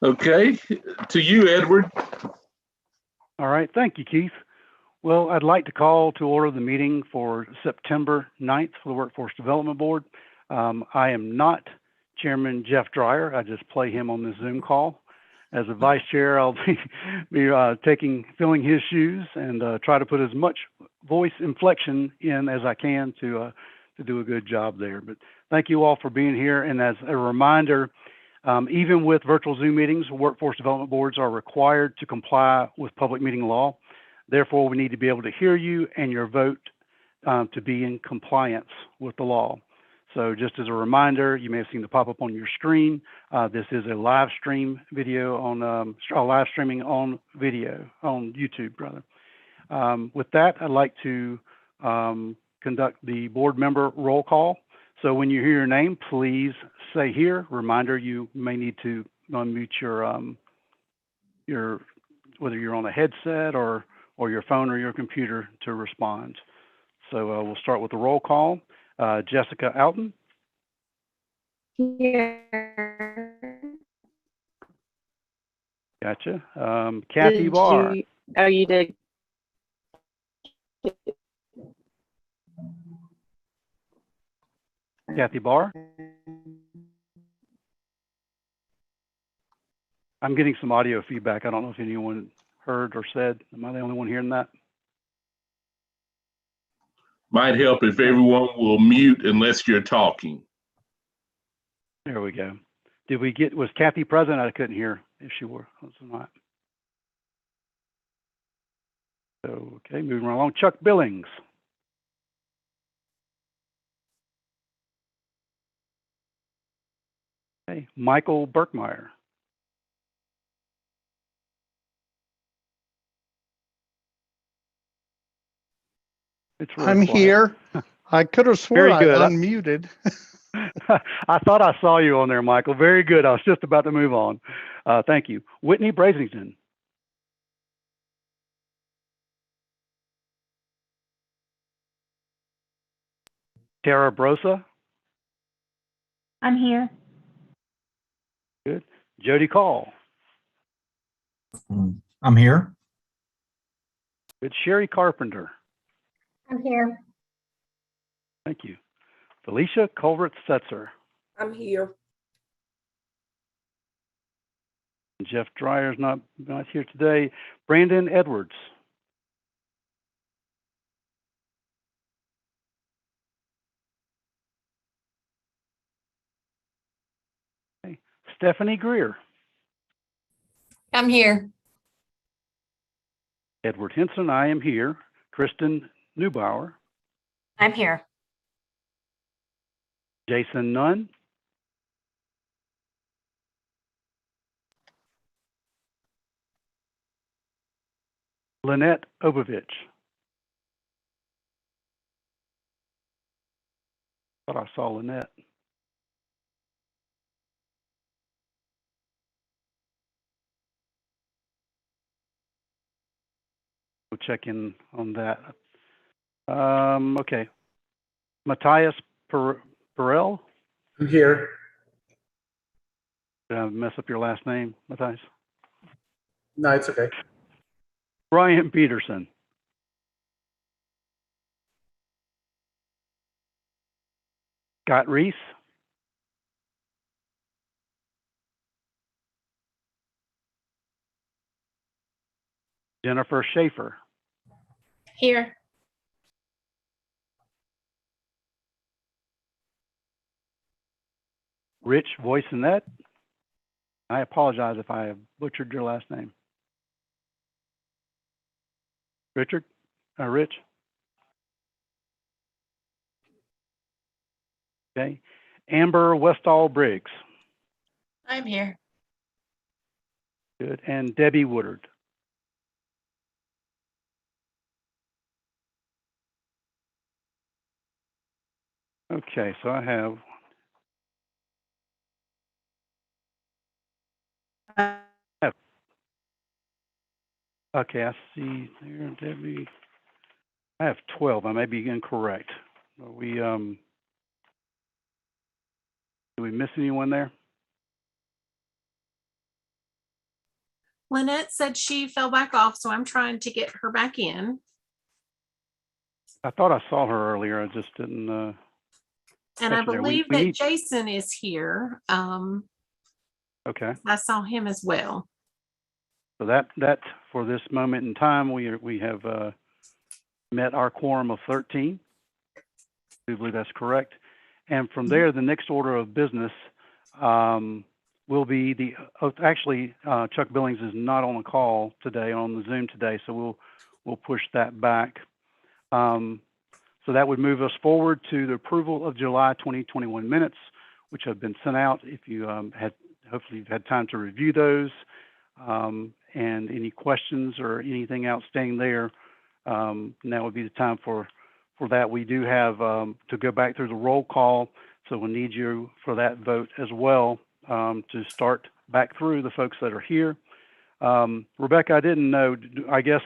Okay, to you, Edward. All right, thank you, Keith. Well, I'd like to call to order the meeting for September 9th for the Workforce Development Board. I am not Chairman Jeff Dreyer. I just play him on this Zoom call. As a vice chair, I'll be filling his shoes and try to put as much voice inflection in as I can to do a good job there. But thank you all for being here. And as a reminder, even with virtual Zoom meetings, workforce development boards are required to comply with public meeting law. Therefore, we need to be able to hear you and your vote to be in compliance with the law. So just as a reminder, you may have seen the pop-up on your screen. This is a live stream video on live streaming on video on YouTube, rather. With that, I'd like to conduct the board member roll call. So when you hear your name, please say here. Reminder, you may need to unmute your whether you're on a headset or your phone or your computer to respond. So we'll start with the roll call. Jessica Alton. Here. Gotcha. Kathy Barr. You did. Kathy Barr. I'm getting some audio feedback. I don't know if anyone heard or said. Am I the only one hearing that? Might help if everyone will mute unless you're talking. There we go. Was Kathy present? I couldn't hear if she was not. So, okay, moving right along. Chuck Billings. Okay, Michael Berkmeyer. I'm quiet. Here. I could have sworn I unmuted. I thought I saw you on there, Michael. Very good. I was just about to move on. Thank you. Whitney Brasington. Tara Brosa. I'm here. Good. Jody Call. I'm here. Good. Sherry Carpenter. I'm here. Thank you. Felicia Culvert-Setzer. I'm here. Jeff Dreyer's not here today. Brandon Edwards. Okay. Stephanie Greer. I'm here. Edward Henson, I am here. Kristen Neubauer. I'm here. Jason Nunn. Lynette Obovich. Thought I saw Lynette. We'll check in on that. Okay. Matthias Perel. I'm here. Did I mess up your last name, Matthias? No, it's okay. Brian Peterson. Scott Reese. Jennifer Schaefer. Here. Rich Voisinette. I apologize if I have butchered your last name. Rich. Okay. Amber Westall Briggs. I'm here. Good. And Debbie Woodard. Okay, so I have okay, I see there, Debbie. I have 12. I may be incorrect. Are we did we miss anyone there? Lynette said she fell back off, so I'm trying to get her back in. I thought I saw her earlier. I just didn't. And catch I her there. believe We that need- Jason is here. Okay. I saw him as well. So that for this moment in time, we have met our quorum of 13. I believe that's correct. And from there, the next order of business will be actually Chuck Billings is not on the call today, on the Zoom today, so we'll push that back. So that would move us forward to the approval of July 2021 minutes, which have been sent out. If you hopefully you've had time to review those, and any questions or anything outstanding there, now would be the time for that. We do have to go back through the roll call, so we'll need you for that vote as well, to start back through the folks that are here. Rebecca, I didn't know, I guess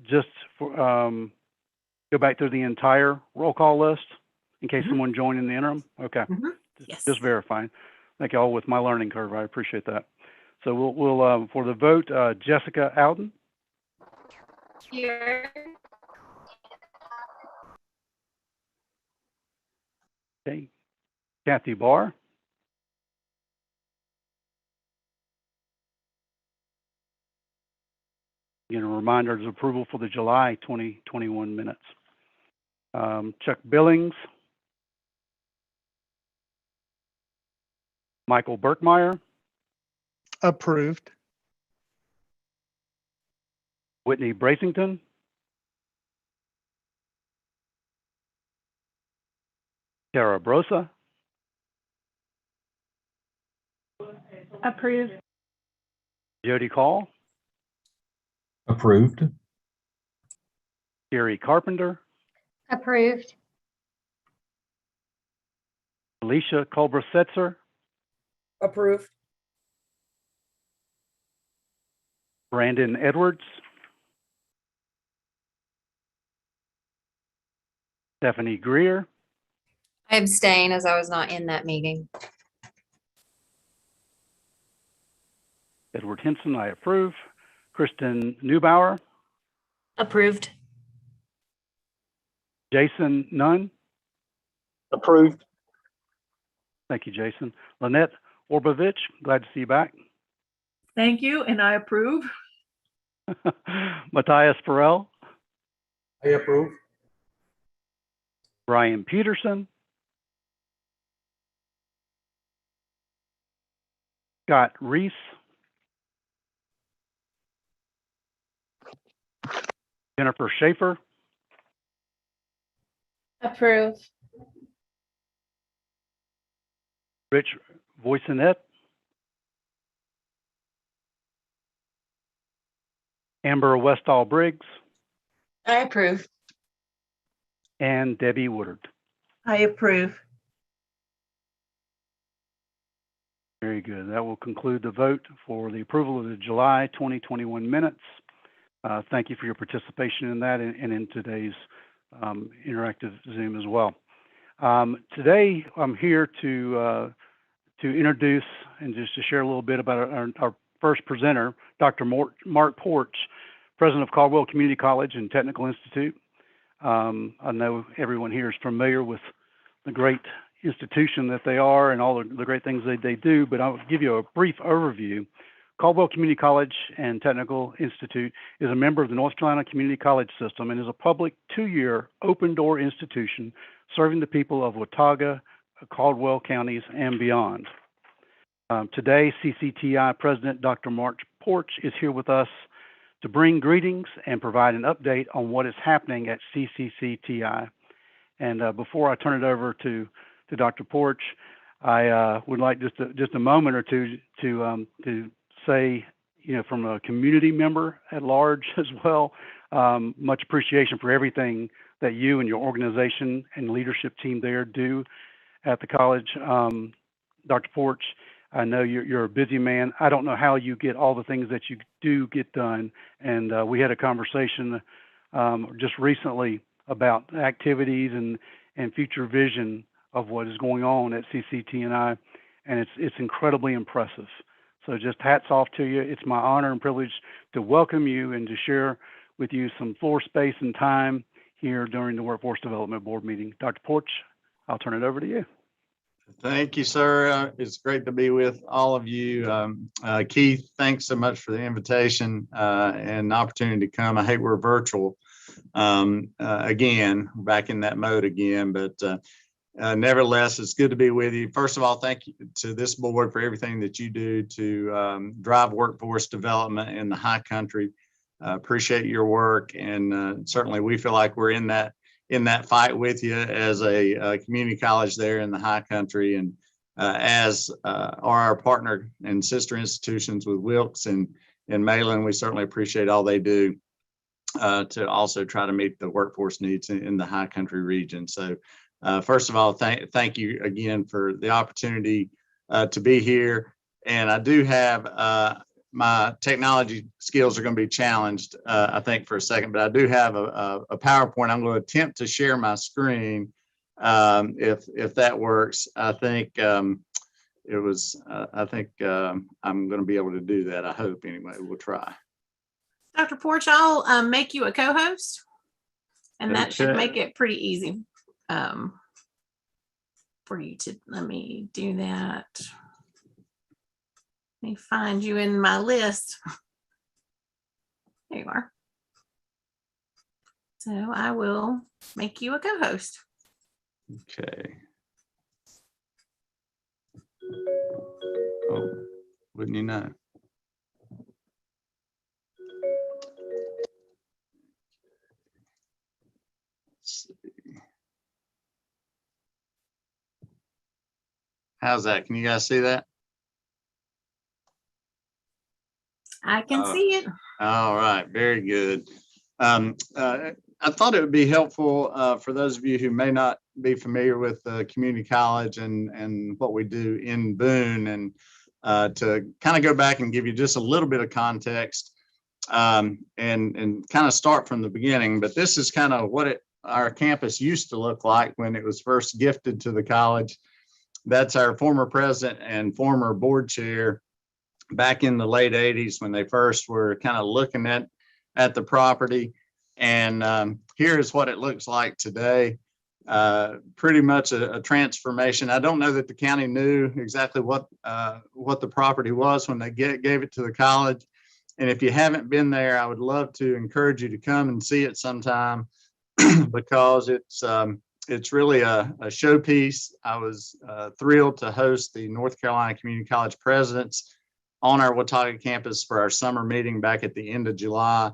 just for, go back through the entire roll call list in case someone joined in the interim? Okay. Yes. Just verifying. Thank you all with my learning curve. I appreciate that. So we'll for the vote, Jessica Alden. Here. Okay. Kathy Barr. Again, a reminder of approval for the July 2021 minutes. Chuck Billings. Michael Birkmeyer. Approved. Whitney Bracington. Tara Brosa. Approved. Jody Call. Approved. Gary Carpenter. Approved. Alicia Culber-Setzer. Approved. Brandon Edwards. Stephanie Greer. I abstain as I was not in that meeting. Edward Henson, I approve. Kristen Neubauer. Approved. Jason Nunn. Approved. Thank you, Jason. Lynette Orbovich, glad to see you back. Thank you, and I approve. Matthias Farrell. I approve. Brian Peterson. Scott Reese. Jennifer Schaefer. Approve. Rich Voisinette. Amber Westall Briggs. I approve. And Debbie Woodard. I approve. Very good. That will conclude the vote for the approval of the July 2021 minutes. Thank you for your participation in that and in today's interactive Zoom as well. Today, I'm here to introduce and just to share a little bit about our first presenter, Dr. Mark Porch, president of Caldwell Community College and Technical Institute. I know everyone here is familiar with the great institution that they are and all the great things they do, but I'll give you a brief overview. Caldwell Community College and Technical Institute is a member of the North Carolina Community College System and is a public 2-year open-door institution serving the people of Watauga, Caldwell counties, and beyond. Today, CCTI President Dr. Mark Porch is here with us to bring greetings and provide an update on what is happening at CCCTI. And before I turn it over to Dr. Porch, I would like just a moment or two to say, from a community member at large as well, much appreciation for everything that you and your organization and leadership team there do at the college. Dr. Porch, I know you're a busy man. I don't know how you get all the things that you do get done. And we had a conversation just recently about activities and future vision of what is going on at CCTNI, and it's incredibly impressive. So just hats off to you. It's my honor and privilege to welcome you and to share with you some floor space and time here during the Workforce Development Board meeting. Dr. Porch, I'll turn it over to you. Thank you, sir. It's great to be with all of you. Keith, thanks so much for the invitation and the opportunity to come. I hate we're virtual again, back in that mode again, but nevertheless, it's good to be with you. First of all, thank you to this board for everything that you do to drive workforce development in the high country. Appreciate your work, and certainly we feel like we're in that fight with you as a community college there in the high country, and as are our partner and sister institutions with Wilkes and Malin. We certainly appreciate all they do to also try to meet the workforce needs in the high country region. So first of all, thank you again for the opportunity to be here. And I do have my technology skills are going to be challenged, I think, for a second, but I do have a PowerPoint. I'm going to attempt to share my screen if that works. I think I'm going to be able to do that. I hope anyway. We'll try. Dr. Porch, I'll make you a co-host, and that should make it pretty easy for you to. Let me do that. Let me find you in my list. There you are. So I will make you a co-host. Okay. Oh, wouldn't you know? Let's see. How's that? Can you guys see that? I can see it. All right, very good. I thought it would be helpful for those of you who may not be familiar with community college and what we do in Boone, and to kind of go back and give you just a little bit of context and kind of start from the beginning. But this is kind of what our campus used to look like when it was first gifted to the college. That's our former president and former board chair back in the late 80s when they first were kind of looking at the property. And here's what it looks like today. Pretty much a transformation. I don't know that the county knew exactly what the property was when they gave it to the college. And if you haven't been there, I would love to encourage you to come and see it sometime because it's really a showpiece. I was thrilled to host the North Carolina Community College presidents on our Watauga campus for our summer meeting back at the end of July,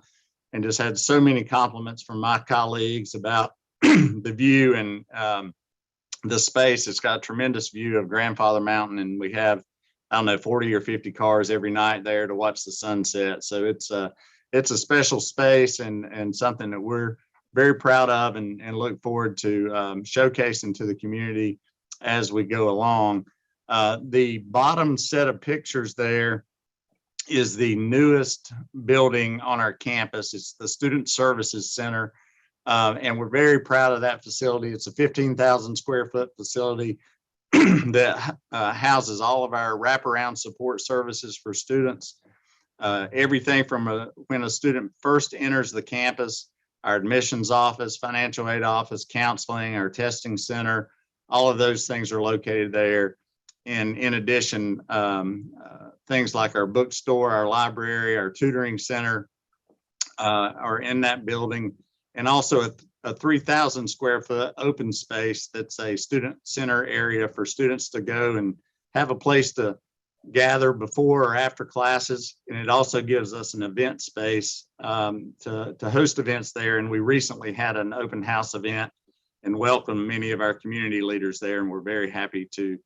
and just had so many compliments from my colleagues about the view and the space. It's got a tremendous view of Grandfather Mountain, and we have, I don't know, 40 or 50 cars every night there to watch the sunset. So it's a special space and something that we're very proud of and look forward to showcasing to the community as we go along. The bottom set of pictures there is the newest building on our campus. It's the Student Services Center. And we're very proud of that facility. It's a 15,000 square foot facility that houses all of our wraparound support services for students. Everything from when a student first enters the campus, our admissions office, financial aid office, counseling, our testing center, all of those things are located there. And in addition, things like our bookstore, our library, our tutoring center are in that building. And also a 3,000 square foot open space that's a student center area for students to go and have a place to gather before or after classes. And it also gives us an event space to host events there. And we recently had an open house event and welcome many of our community leaders there. And we're very happy to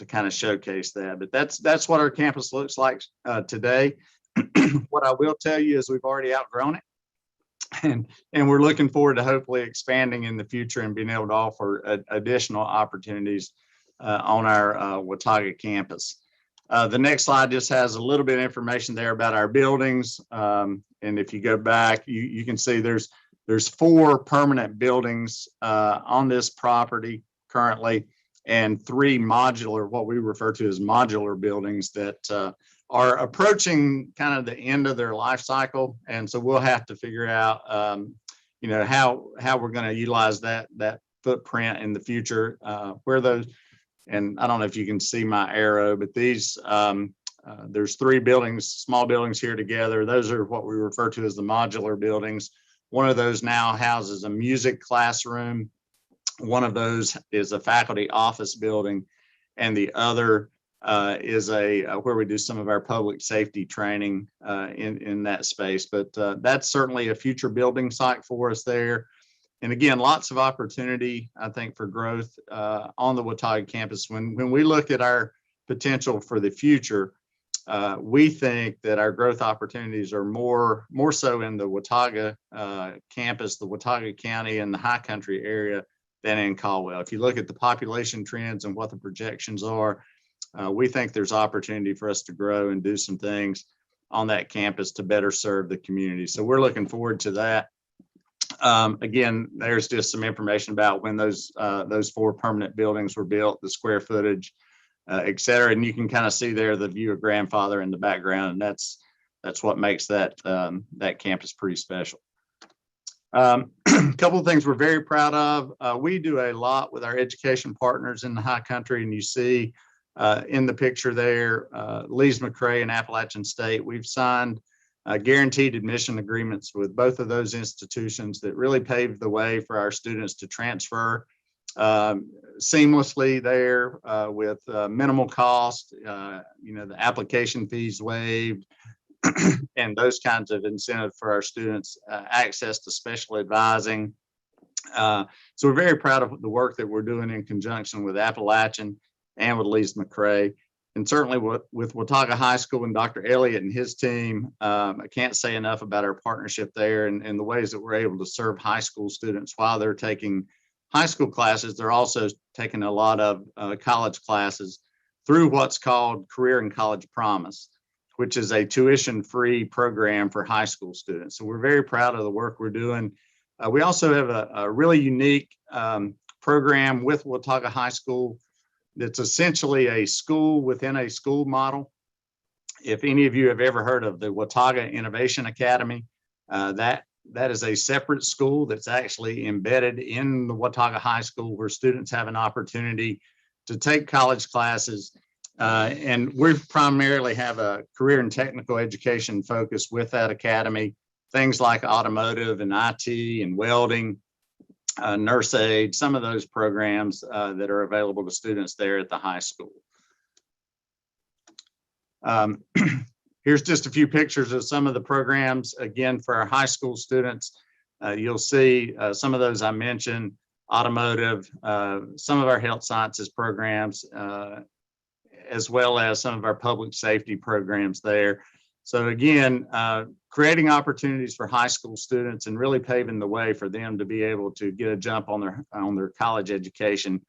kind of showcase that. But that's what our campus looks like today. What I will tell you is we've already outgrown it. And we're looking forward to hopefully expanding in the future and being able to offer additional opportunities on our Watauga campus. The next slide just has a little bit of information there about our buildings. And if you go back, you can see there's 4 permanent buildings on this property currently. and 3 modular, what we refer to as modular buildings that are approaching kind of the end of their life cycle. And so we'll have to figure out, how we're going to utilize that footprint in the future, where those, and I don't know if you can see my arrow, but these, there's 3 buildings, small buildings here together. Those are what we refer to as the modular buildings. One of those now houses a music classroom. One of those is a faculty office building, and the other is where we do some of our public safety training in that space. But that's certainly a future building site for us there. And again, lots of opportunity, I think, for growth on the Watauga campus. When we look at our potential for the future, we think that our growth opportunities are more so in the Watauga campus, the Watauga County and the High Country area than in Caldwell. If you look at the population trends and what the projections are, we think there's opportunity for us to grow and do some things on that campus to better serve the community. So we're looking forward to that. Again, there's just some information about when those 4 permanent buildings were built, the square footage, et cetera. And you can kind of see there the view of grandfather in the background. And that's what makes that campus pretty special. A couple of things we're very proud of. We do a lot with our education partners in the High Country, and you see in the picture there, Lees-McRae and Appalachian State. We've signed guaranteed admission agreements with both of those institutions that really paved the way for our students to transfer seamlessly there with minimal cost, the application fees waived, and those kinds of incentives for our students, access to special advising. So we're very proud of the work that we're doing in conjunction with Appalachian and with Lees-McRae. And certainly with Watauga High School and Dr. Elliott and his team, I can't say enough about our partnership there and the ways that we're able to serve high school students while they're taking high school classes. They're also taking a lot of college classes through what's called Career and College Promise, which is a tuition-free program for high school students. So we're very proud of the work we're doing. We also have a really unique program with Watauga High School that's essentially a school within a school model. If any of you have ever heard of the Watauga Innovation Academy, that is a separate school that's actually embedded in the Watauga High School, where students have an opportunity to take college classes. And we primarily have a career and technical education focus with that academy, things like automotive and IT and welding, nurse aid, some of those programs that are available to students there at the high school. Here's just a few pictures of some of the programs, again, for our high school students. You'll see some of those I mentioned, automotive, some of our health sciences programs, as well as some of our public safety programs there. So again, creating opportunities for high school students and really paving the way for them to be able to get a jump on their college education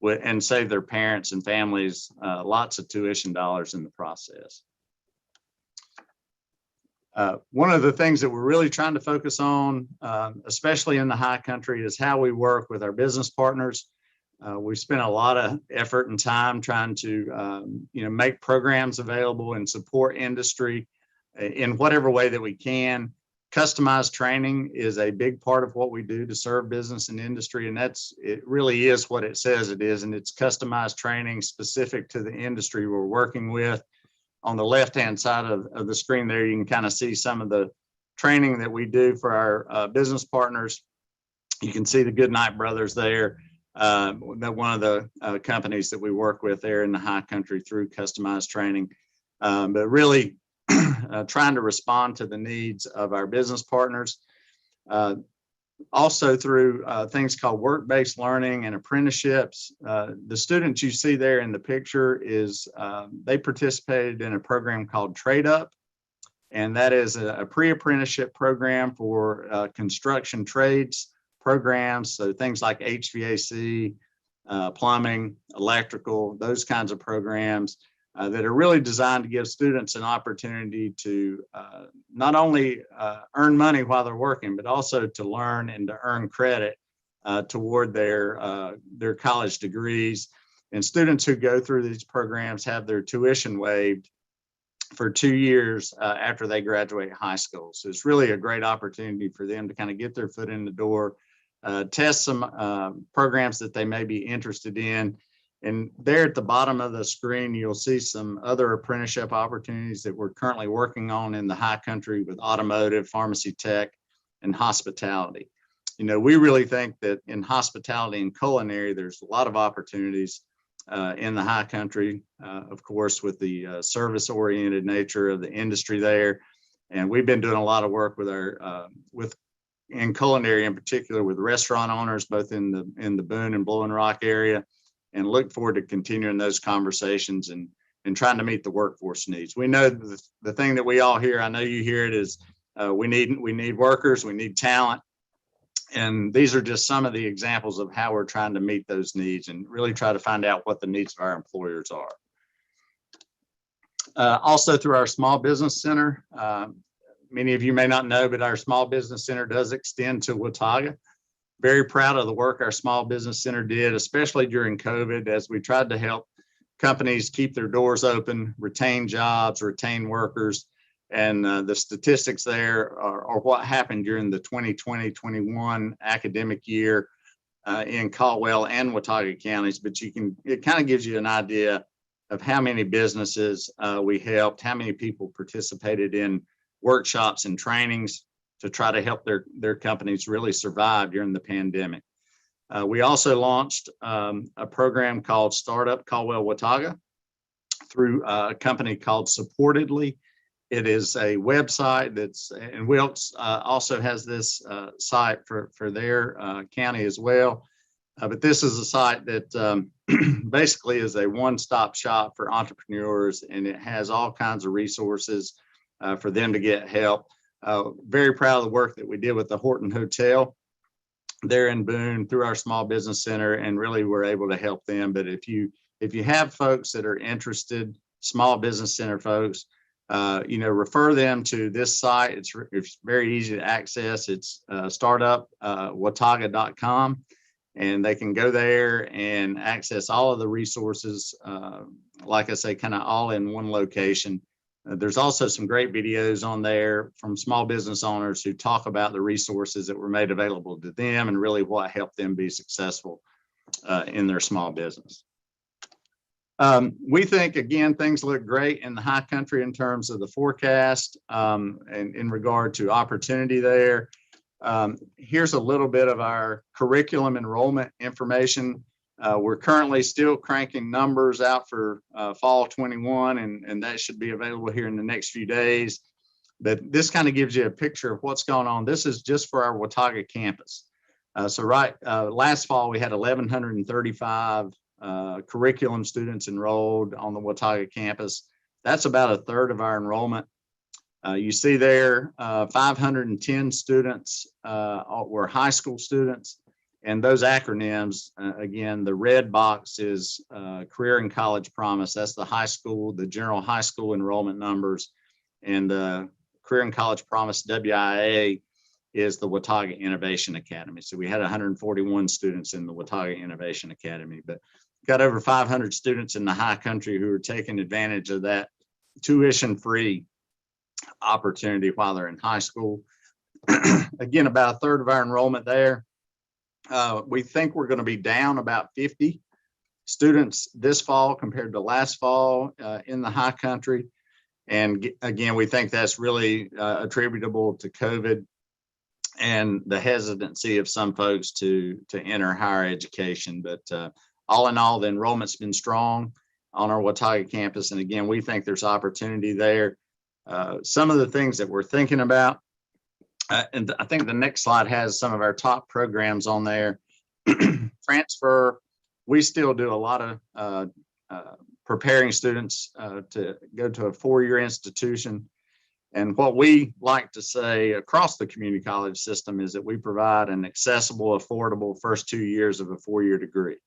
and save their parents and families lots of tuition dollars in the process. One of the things that we're really trying to focus on, especially in the high country, is how we work with our business partners. We've spent a lot of effort and time trying to make programs available and support industry in whatever way that we can. Customized training is a big part of what we do to serve business and industry, and it really is what it says it is, and it's customized training specific to the industry we're working with. On the left-hand side of the screen there, you can kind of see some of the training that we do for our business partners. You can see the Goodnight Brothers there, one of the companies that we work with there in the high country through customized training, but really trying to respond to the needs of our business partners. Also through things called work-based learning and apprenticeships. The students you see there in the picture they participated in a program called Trade Up, and that is a pre-apprenticeship program for construction trades programs. So things like HVAC, plumbing, electrical, those kinds of programs that are really designed to give students an opportunity to not only earn money while they're working, but also to learn and to earn credit toward their college degrees. And students who go through these programs have their tuition waived for 2 years after they graduate high school. So it's really a great opportunity for them to kind of get their foot in the door, test some programs that they may be interested in. And there at the bottom of the screen, you'll see some other apprenticeship opportunities that we're currently working on in the high country with automotive, pharmacy tech, and hospitality. You know, we really think that in hospitality and culinary, there's a lot of opportunities in the high country, of course, with the service-oriented nature of the industry there. And we've been doing a lot of work with our, in culinary in particular, with restaurant owners, both in the Boone and Blowing Rock area, and look forward to continuing those conversations and trying to meet the workforce needs. We know the thing that we all hear, I know you hear it, is we need workers, we need talent. And these are just some of the examples of how we're trying to meet those needs and really try to find out what the needs of our employers are. Also through our Small Business Center, many of you may not know, but our Small Business Center does extend to Watauga. Very proud of the work our Small Business Center did, especially during COVID, as we tried to help companies keep their doors open, retain jobs, retain workers. And the statistics there are what happened during the 2020-21 academic year in Caldwell and Watauga counties. But it kind of gives you an idea of how many businesses we helped, how many people participated in workshops and trainings to try to help their companies really survive during the pandemic. We also launched a program called Startup Caldwell Watauga through a company called Supportedly. It is a website and Wilkes also has this site for their county as well. But this is a site that basically is a one-stop shop for entrepreneurs, and it has all kinds of resources for them to get help. Very proud of the work that we did with the Horton Hotel there in Boone through our Small Business Center, and really we're able to help them. But if you have folks that are interested, Small Business Center folks, refer them to this site. It's very easy to access. It's startupwatauga.com, and they can go there and access all of the resources, like I say, kind of all in one location. There's also some great videos on there from small business owners who talk about the resources that were made available to them and really what helped them be successful in their small business. We think, again, things look great in the high country in terms of the forecast and in regard to opportunity there. Here's a little bit of our curriculum enrollment information. We're currently still cranking numbers out for fall 21, and that should be available here in the next few days. But this kind of gives you a picture of what's going on. This is just for our Watauga campus. Last fall, we had 1,135 curriculum students enrolled on the Watauga campus. That's about a third of our enrollment. You see there, 510 students were high school students. And those acronyms, again, the red box is Career and College Promise. That's the high school, the general high school enrollment numbers. And the Career and College Promise WIA is the Watauga Innovation Academy. So we had 141 students in the Watauga Innovation Academy, but got over 500 students in the high country who are taking advantage of that tuition-free opportunity while they're in high school. Again, about a third of our enrollment there. We think we're going to be down about 50 students this fall compared to last fall in the high country. And again, we think that's really attributable to COVID and the hesitancy of some folks to enter higher education. But all in all, the enrollment's been strong on our Watauga campus. And again, we think there's opportunity there. Some of the things that we're thinking about, and I think the next slide has some of our top programs on there. Transfer, we still do a lot of preparing students to go to a four-year institution. And what we like to say across the community college system is that we provide an accessible, affordable first 2 years of a four-year degree.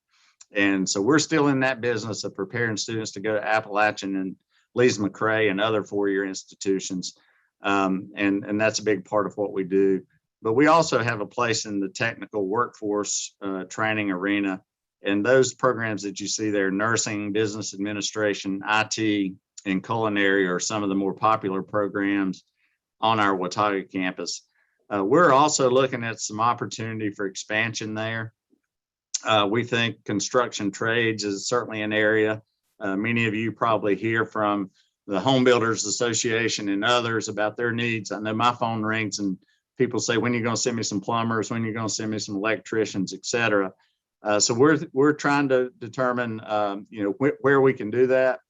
And so we're still in that business of preparing students to go to Appalachian and Lees McRae and other four-year institutions. And that's a big part of what we do. But we also have a place in the technical workforce training arena. And those programs that you see there, nursing, business administration, IT, and culinary are some of the more popular programs on our Watauga campus. We're also looking at some opportunity for expansion there. We think construction trades is certainly an area. Many of you probably hear from the Home Builders Association and others about their needs. I know my phone rings and people say, when are you going to send me some plumbers? When are you going to send me some electricians, et cetera? So we're trying to determine, where we can do that.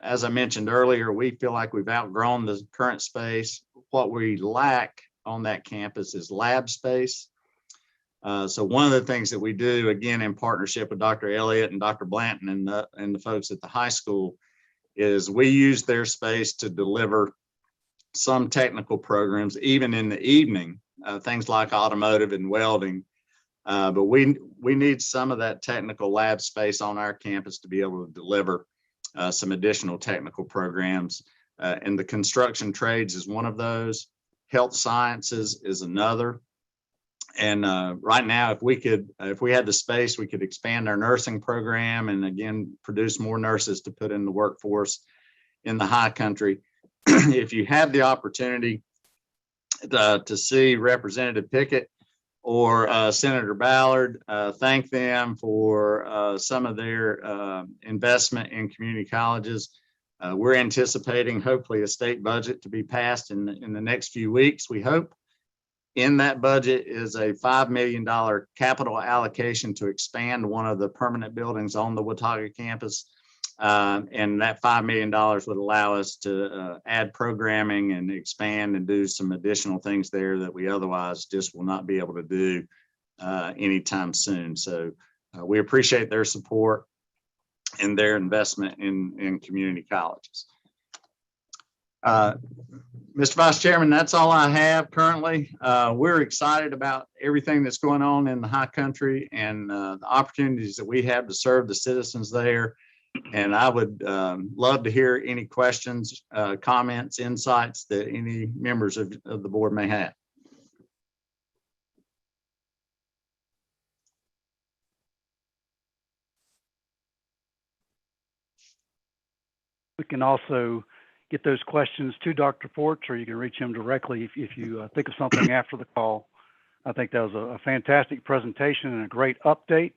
As I mentioned earlier, we feel like we've outgrown the current space. What we lack on that campus is lab space. So one of the things that we do, again, in partnership with Dr. Elliott and Dr. Blanton and the folks at the high school, is we use their space to deliver some technical programs, even in the evening, things like automotive and welding. But we need some of that technical lab space on our campus to be able to deliver some additional technical programs. And the construction trades is one of those. Health sciences is another. And right now, if we had the space, we could expand our nursing program and again, produce more nurses to put in the workforce in the high country. If you have the opportunity to see Representative Pickett or Senator Ballard, thank them for some of their investment in community colleges. We're anticipating hopefully a state budget to be passed in the next few weeks, we hope. In that budget is a $5 million capital allocation to expand one of the permanent buildings on the Watauga campus. And that $5 million would allow us to add programming and expand and do some additional things there that we otherwise just will not be able to do anytime soon. So we appreciate their support and their investment in community colleges. Mr. Vice Chairman, that's all I have currently. We're excited about everything that's going on in the high country and the opportunities that we have to serve the citizens there. And I would love to hear any questions, comments, insights that any members of the board may have. We can also get those questions to Dr. Porch, or you can reach him directly if you think of something after the call. I think that was a fantastic presentation and a great update.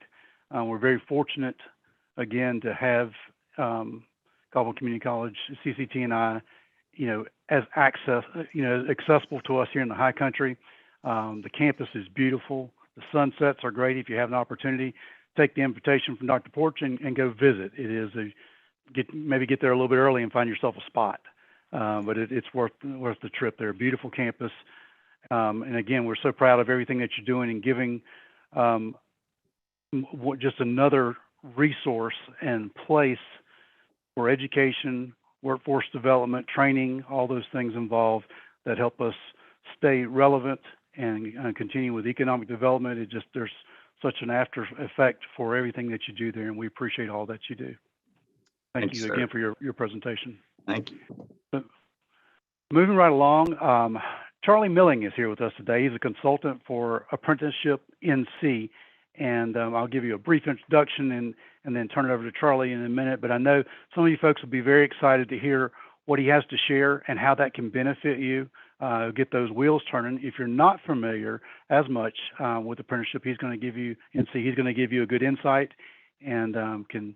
We're very fortunate, again, to have Caldwell Community College, CCT and I, as accessible to us here in the high country. The campus is beautiful. The sunsets are great. If you have an opportunity, take the invitation from Dr. Porch and go visit. It is maybe get there a little bit early and find yourself a spot, but it's worth the trip. They're a beautiful campus, and again, we're so proud of everything that you're doing and giving just another resource and place for education, workforce development, training, all those things involved that help us stay relevant and continue with economic development. There's such an after effect for everything that you do there, and we appreciate all that you do. Thank you again for your presentation. Thank you. So, moving right along, Charlie Milling is here with us today. He's a consultant for Apprenticeship NC, and I'll give you a brief introduction and then turn it over to Charlie in a minute. But I know some of you folks will be very excited to hear what he has to share and how that can benefit you, get those wheels turning. If you're not familiar as much with apprenticeship, he's going to give you a good insight and can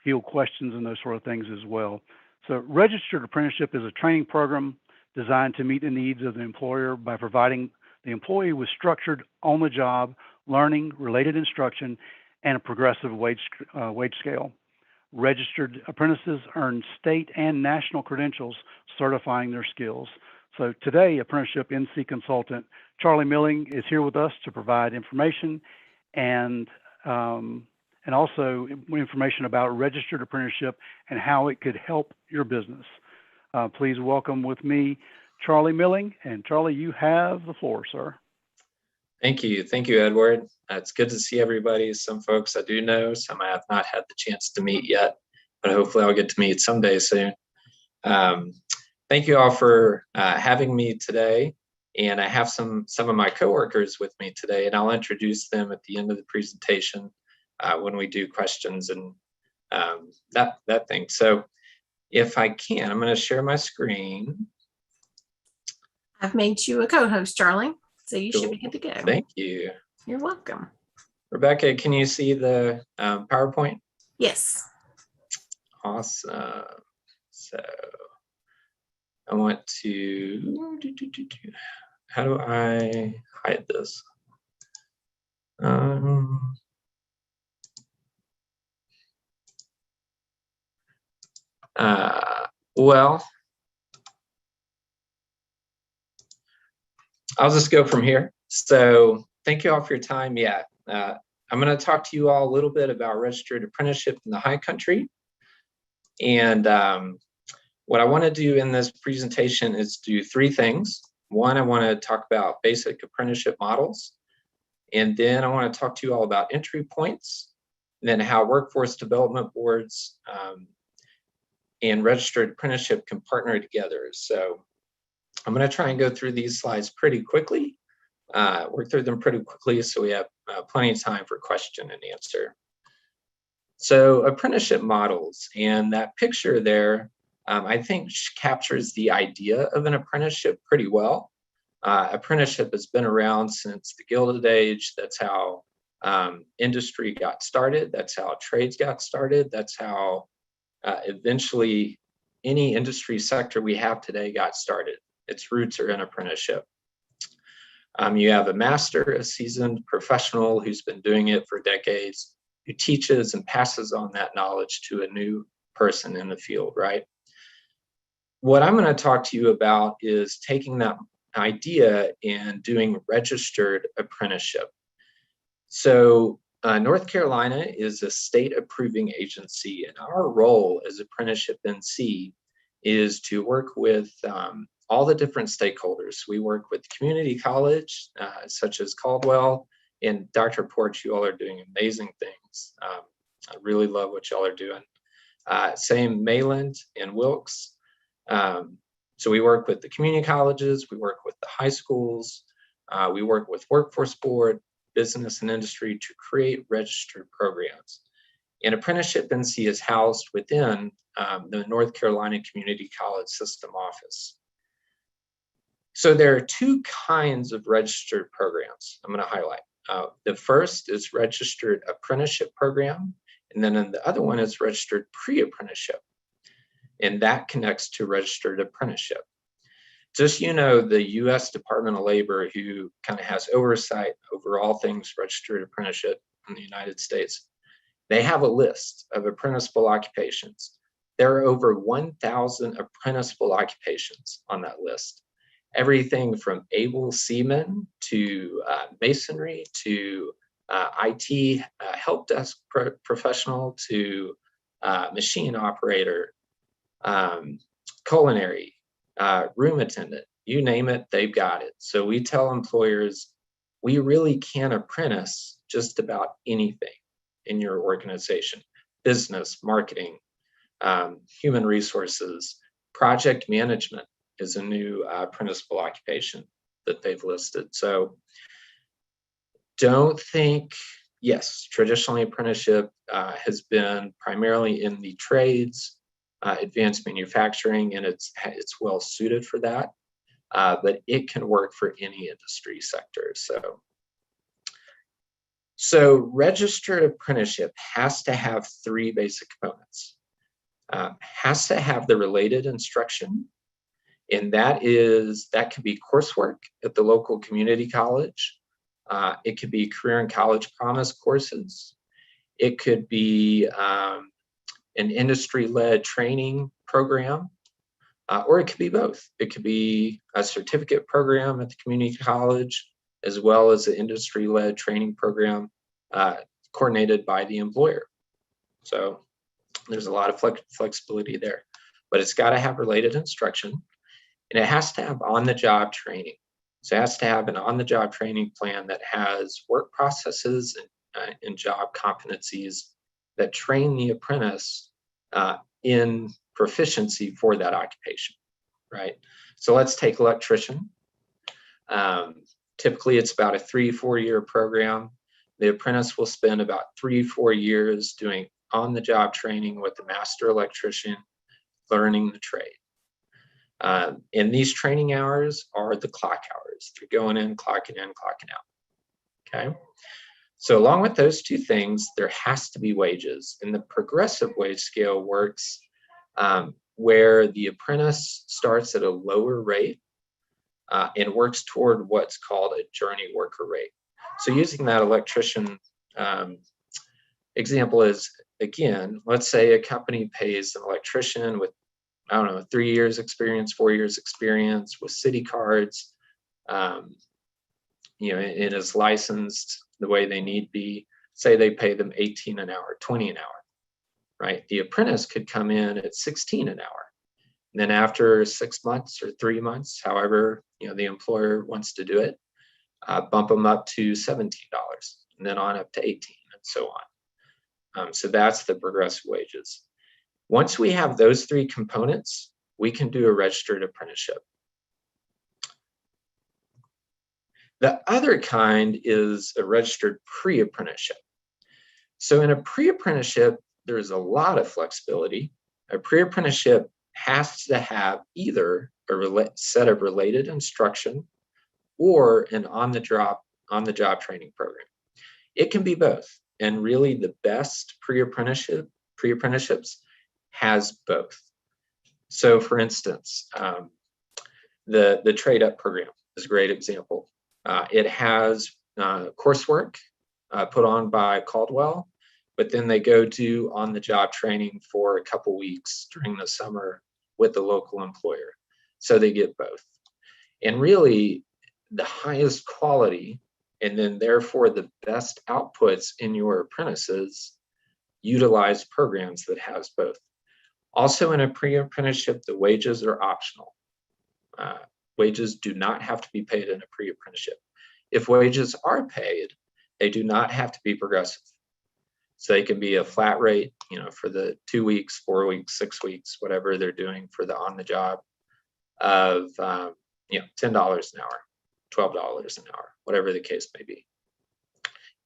field questions and those sort of things as well. So registered apprenticeship is a training program designed to meet the needs of the employer by providing the employee with structured on-the-job learning, related instruction, and a progressive wage scale. Registered apprentices earn state and national credentials certifying their skills. So today, Apprenticeship NC consultant Charlie Milling is here with us to provide information and also information about registered apprenticeship and how it could help your business. Please welcome with me Charlie Milling. And Charlie, you have the floor, sir. Thank you, Edward. It's good to see everybody. Some folks I do know, some I have not had the chance to meet yet, but hopefully I'll get to meet someday soon. Thank you all for having me today. And I have some of my coworkers with me today, and I'll introduce them at the end of the presentation. when we do questions and that thing. So if I can, I'm going to share my screen. I've made you a co-host, Charlie, so you should be good to go. Thank you. You're welcome. Rebecca, can you see the PowerPoint? Yes. Awesome. So I want to, how do I hide this? Well, I'll just go from here. So thank you all for your time. Yeah, I'm going to talk to you all a little bit about registered apprenticeship in the high country. And what I want to do in this presentation is do three things. One, I want to talk about basic apprenticeship models. And then I want to talk to you all about entry points, and then how workforce development boards and registered apprenticeship can partner together. So I'm going to try and go through these slides pretty quickly, work through them pretty quickly so we have plenty of time for question and answer. So apprenticeship models, and that picture there, I think captures the idea of an apprenticeship pretty well. Apprenticeship has been around since the Gilded Age. That's how industry got started. That's how trades got started. That's how eventually any industry sector we have today got started. Its roots are in apprenticeship. You have a master, a seasoned professional who's been doing it for decades, who teaches and passes on that knowledge to a new person in the field, right? What I'm going to talk to you about is taking that idea and doing registered apprenticeship. So North Carolina is a state approving agency, and our role as Apprenticeship NC is to work with all the different stakeholders. We work with community college, such as Caldwell, and Dr. Porch, you all are doing amazing things. I really love what y'all are doing. Same Mayland and Wilkes. So we work with the community colleges, we work with the high schools, we work with workforce board, business and industry to create registered programs. And Apprenticeship NC is housed within the North Carolina Community College System office. So there are two kinds of registered programs I'm going to highlight. The first is registered apprenticeship program, and then the other one is registered pre-apprenticeship. And that connects to registered apprenticeship. Just, you know, the U.S. Department of Labor, who kind of has oversight over all things registered apprenticeship in the United States, they have a list of apprenticeable occupations. There are over 1,000 apprenticeable occupations on that list. Everything from able seamen to masonry to IT help desk professional to machine operator, culinary, room attendant, you name it, they've got it. So we tell employers, we really can apprentice just about anything in your organization: business, marketing, human resources, project management is a new apprenticeable occupation that they've listed. So don't think, yes, traditionally apprenticeship has been primarily in the trades, advanced manufacturing, and it's well suited for that, but it can work for any industry sector. So registered apprenticeship has to have three basic components. Has to have the related instruction, and that could be coursework at the local community college. It could be career and college promise courses. It could be an industry-led training program, or it could be both. It could be a certificate program at the community college, as well as an industry-led training program coordinated by the employer. So there's a lot of flexibility there, but it's got to have related instruction, and it has to have on-the-job training. So it has to have an on-the-job training plan that has work processes and job competencies that train the apprentice in proficiency for that occupation, right? So let's take electrician. Typically, it's about a 3-4 year program. the apprentice will spend about 3-4 years doing on-the-job training with the master electrician, learning the trade. And these training hours are the clock hours. They're going in, clocking out. Okay. So along with those two things, there has to be wages. And the progressive wage scale works where the apprentice starts at a lower rate and works toward what's called a journey worker rate. So using that electrician example is, again, let's say a company pays an electrician with, I don't know, 3 years experience, 4 years experience with city cards, you know, and is licensed the way they need be. Say they pay them 18 an hour, 20 an hour, right? The apprentice could come in at 16 an hour. And then after 6 months or 3 months, however, you know, the employer wants to do it, bump them up to $17 and then on up to 18 and so on. So that's the progressive wages. Once we have those three components, we can do a registered apprenticeship. The other kind is a registered pre-apprenticeship. So in a pre-apprenticeship, there's a lot of flexibility. A pre-apprenticeship has to have either a set of related instruction or an on-the-job training program. It can be both. And really the best pre-apprenticeships has both. So for instance, the Trade Up program is a great example. It has coursework put on by Caldwell, but then they go do on-the-job training for a couple weeks during the summer with the local employer. So they get both. And really the highest quality and then therefore the best outputs in your apprentices utilize programs that has both. Also in a pre-apprenticeship, the wages are optional. Wages do not have to be paid in a pre-apprenticeship. If wages are paid, they do not have to be progressive. So they can be a flat rate, you know, for the 2 weeks, 4 weeks, 6 weeks, whatever they're doing for the on-the-job of, you know, $10 an hour, $12 an hour, whatever the case may be.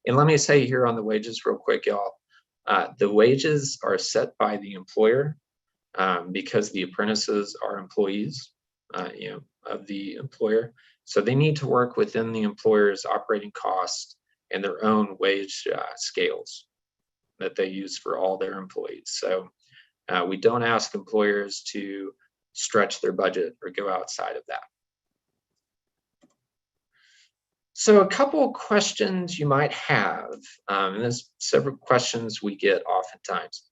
And let me say here on the wages real quick, y'all, the wages are set by the employer because the apprentices are employees, you know, of the employer. So they need to work within the employer's operating costs and their own wage scales that they use for all their employees. So we don't ask employers to stretch their budget or go outside of that. So a couple of questions you might have, and there's several questions we get oftentimes.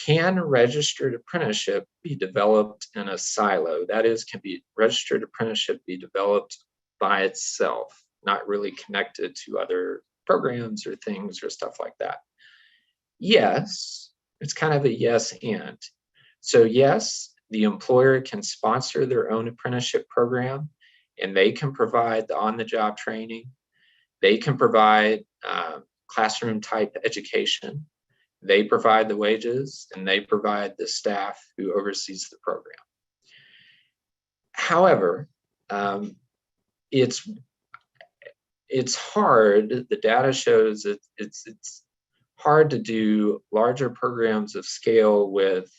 Can a registered apprenticeship be developed in a silo? That is, can be registered apprenticeship be developed by itself, not really connected to other programs or things or stuff like that? Yes, it's kind of a yes and. So yes, the employer can sponsor their own apprenticeship program and they can provide the on-the-job training. They can provide classroom type education. They provide the wages and they provide the staff who oversees the program. However, it's hard. The data shows that it's hard to do larger programs of scale with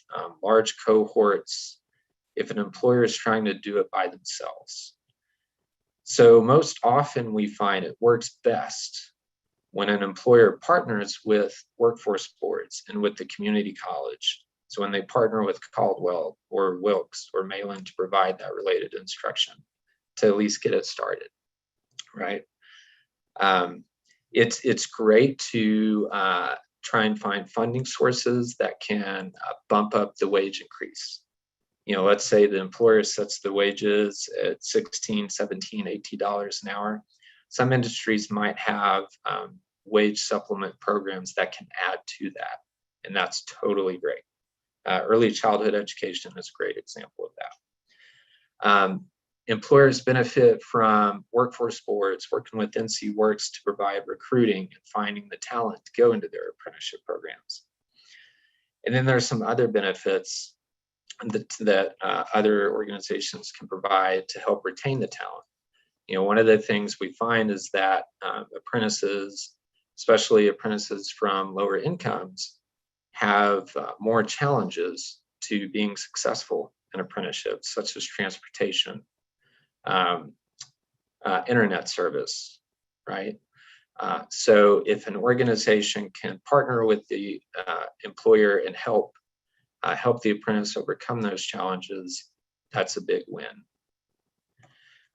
large cohorts if an employer is trying to do it by themselves. So most often we find it works best when an employer partners with workforce boards and with the community college. So when they partner with Caldwell or Wilkes or Malin to provide that related instruction to at least get it started, right? It's great to try and find funding sources that can bump up the wage increase. You know, let's say the employer sets the wages at $16, $17, $18 an hour. Some industries might have wage supplement programs that can add to that, and that's totally great. Early childhood education is a great example of that. Employers benefit from workforce boards working with NC Works to provide recruiting and finding the talent to go into their apprenticeship programs. And then there's some other benefits that other organizations can provide to help retain the talent. You know, one of the things we find is that apprentices especially apprentices from lower incomes, have more challenges to being successful in apprenticeships, such as transportation, internet service, right? So if an organization can partner with the employer and help the apprentice overcome those challenges, that's a big win.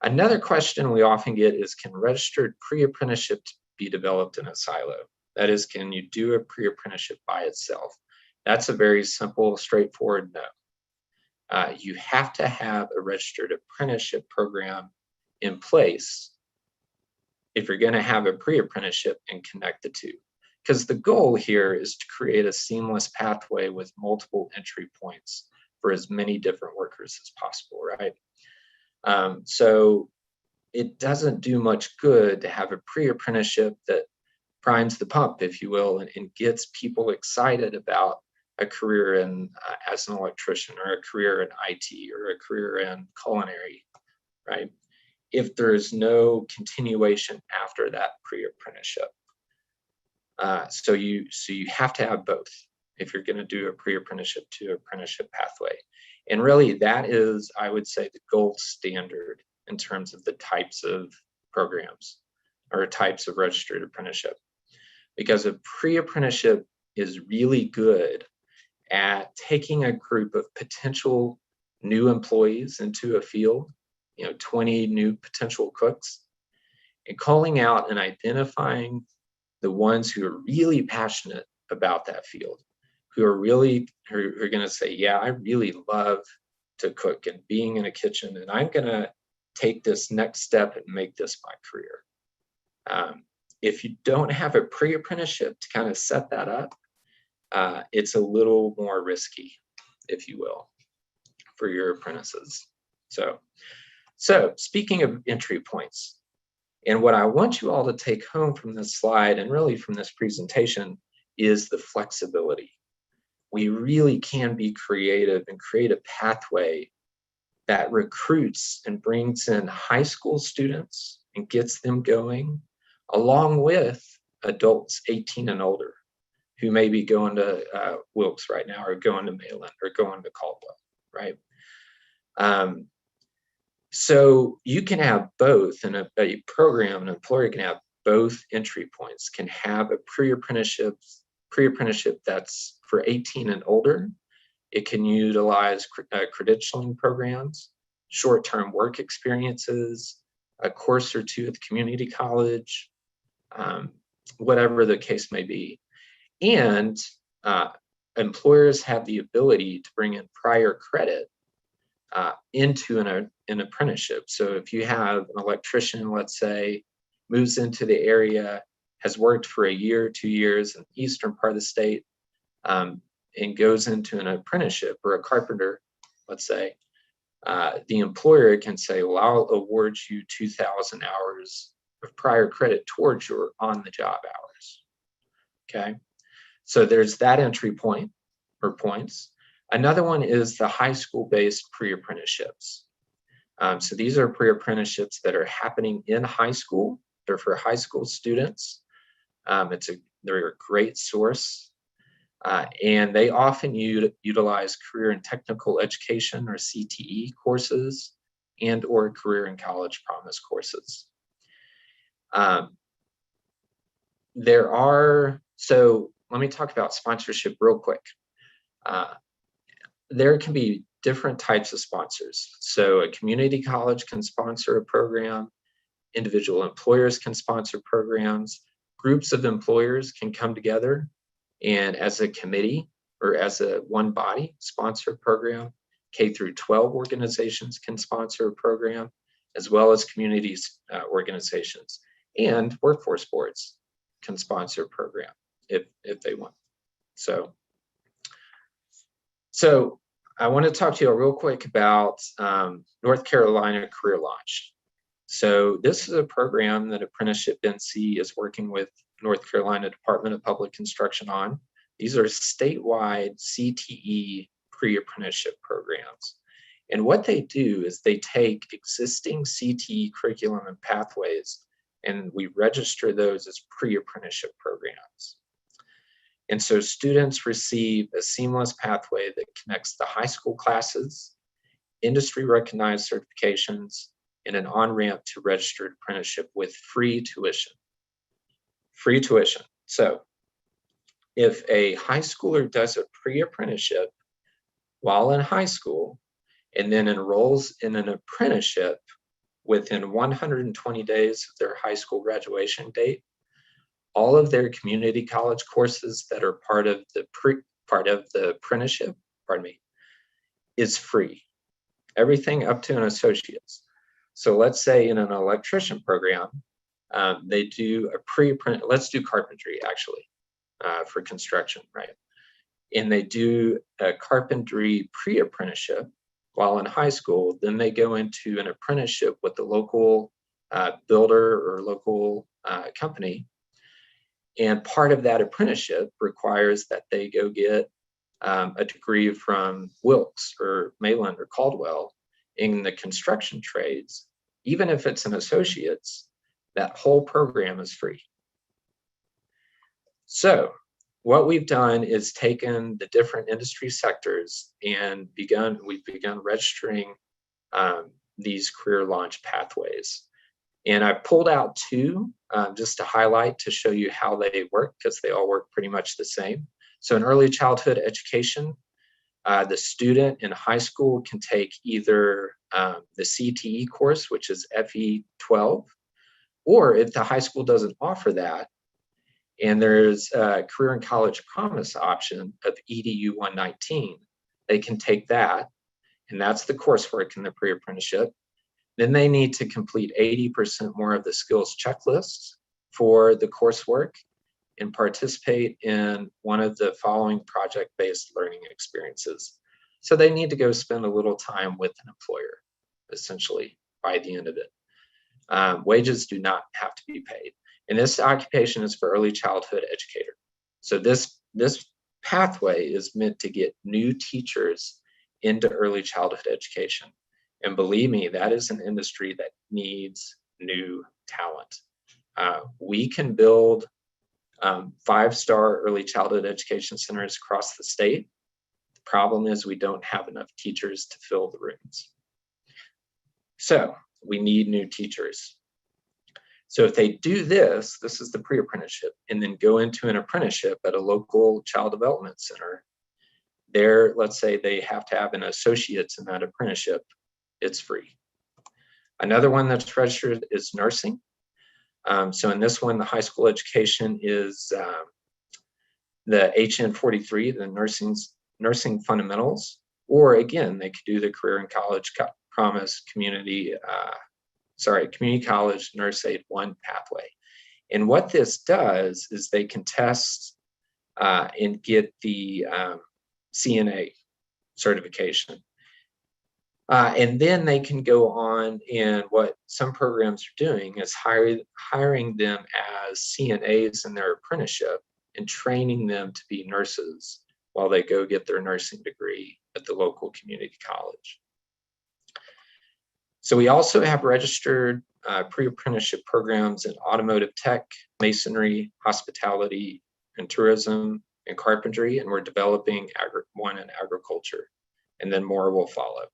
Another question we often get is, can registered pre-apprenticeship be developed in a silo? That is, can you do a pre-apprenticeship by itself? That's a very simple, straightforward no. You have to have a registered apprenticeship program in place if you're going to have a pre-apprenticeship and connect the two. Because the goal here is to create a seamless pathway with multiple entry points for as many different workers as possible, right? So it doesn't do much good to have a pre-apprenticeship that primes the pump, if you will, and gets people excited about a career in as an electrician, or a career in IT, or a career in culinary, right? If there's no continuation after that pre-apprenticeship. So you have to have both if you're going to do a pre-apprenticeship to apprenticeship pathway. And really that is, I would say, the gold standard in terms of the types of programs or types of registered apprenticeship. Because a pre-apprenticeship is really good at taking a group of potential new employees into a field, 20 new potential cooks, and calling out and identifying the ones who are really passionate about that field, who are going to say, yeah, I really love to cook and being in a kitchen, and I'm going to take this next step and make this my career. If you don't have a pre-apprenticeship to kind of set that up, it's a little more risky, if you will, for your apprentices. So speaking of entry points, and what I want you all to take home from this slide, and really from this presentation, is the flexibility. We really can be creative and create a pathway that recruits and brings in high school students and gets them going, along with adults 18 and older who may be going to Wilkes right now, or going to Malin, or going to Caldwell, right? So you can have both in a program. An employer can have both entry points, can have a pre-apprenticeship that's for 18 and older. It can utilize credentialing programs, short-term work experiences, a course or two at the community college, whatever the case may be. And employers have the ability to bring in prior credit into an apprenticeship. So if you have an electrician, let's say, moves into the area, has worked for a year, 2 years in the eastern part of the state, and goes into an apprenticeship, or a carpenter, let's say, the employer can say, well, I'll award you 2,000 hours of prior credit towards your on-the-job hours. Okay, so there's that entry point or points. Another one is the high school-based pre-apprenticeships. So these are pre-apprenticeships that are happening in high school. They're for high school students. They're a great source. And they often utilize career and technical education, or CTE courses, and or career and college promise courses. So let me talk about sponsorship real quick. There can be different types of sponsors. So a community college can sponsor a program, individual employers can sponsor programs, groups of employers can come together and as a committee or as a one body sponsor a program. K through 12 organizations can sponsor a program, as well as community organizations, and workforce boards can sponsor a program if they want. So I want to talk to you real quick about North Carolina Career Launch. So this is a program that Apprenticeship NC is working with North Carolina Department of Public Instruction on. These are statewide CTE pre-apprenticeship programs. And what they do is they take existing CTE curriculum and pathways and we register those as pre-apprenticeship programs. And so students receive a seamless pathway that connects the high school classes, industry recognized certifications, and an on-ramp to registered apprenticeship with free tuition. Free tuition. So if a high schooler does a pre-apprenticeship while in high school and then enrolls in an apprenticeship within 120 days of their high school graduation date, all of their community college courses that are part of the apprenticeship, is free. Everything up to an associate's. So let's say in an electrician program, they do a pre-apprentice. Let's do carpentry actually for construction, right? And they do a carpentry pre-apprenticeship while in high school. Then they go into an apprenticeship with the local builder or local company. And part of that apprenticeship requires that they go get a degree from Wilkes or Mayland or Caldwell in the construction trades. Even if it's an associate's, that whole program is free. So what we've done is taken the different industry sectors and we've begun registering these career launch pathways. And I pulled out two just to highlight to show you how they work, because they all work pretty much the same. So in early childhood education, the student in high school can take either the CTE course, which is FE12, or if the high school doesn't offer that, and there's a career and college promise option of EDU 119, they can take that, and that's the coursework in the pre-apprenticeship. Then they need to complete 80% more of the skills checklists for the coursework and participate in one of the following project-based learning experiences. So they need to go spend a little time with an employer, essentially, by the end of it. Wages do not have to be paid. And this occupation is for early childhood educator. So this pathway is meant to get new teachers into early childhood education. And believe me, that is an industry that needs new talent. We can build 5-star early childhood education centers across the state. The problem is we don't have enough teachers to fill the rooms. So we need new teachers. So if they do this is the pre-apprenticeship, and then go into an apprenticeship at a local child development center, there, let's say they have to have an associate's in that apprenticeship, it's free. Another one that's registered is nursing. So in this one, the high school education is the HN43, the nursing fundamentals, or again, they could do the career and college promise community college nurse aid 1 pathway. And what this does is they can test and get the CNA certification. And then they can go on, and what some programs are doing is hiring them as CNAs in their apprenticeship and training them to be nurses while they go get their nursing degree at the local community college. So we also have registered pre-apprenticeship programs in automotive tech, masonry, hospitality, and tourism, and carpentry, and we're developing one in agriculture, and then more will follow.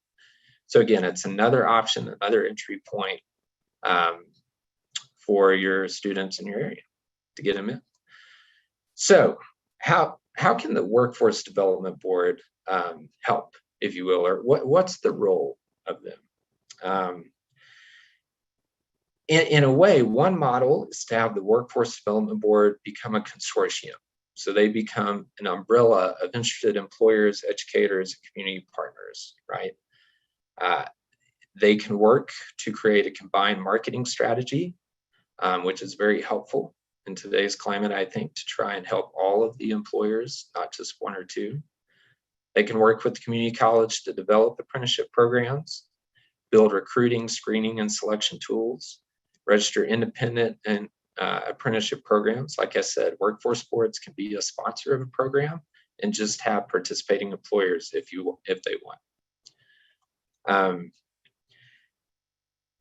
So again, it's another option, another entry point for your students in your area to get them in. So how can the Workforce Development Board help, if you will, or what's the role of them? In a way, one model is to have the Workforce Development Board become a consortium. So they become an umbrella of interested employers, educators, and community partners, right? They can work to create a combined marketing strategy, which is very helpful in today's climate, I think, to try and help all of the employers, not just one or two. They can work with the community college to develop apprenticeship programs, build recruiting, screening, and selection tools, register independent and apprenticeship programs. Like I said, workforce boards can be a sponsor of a program and just have participating employers if they want.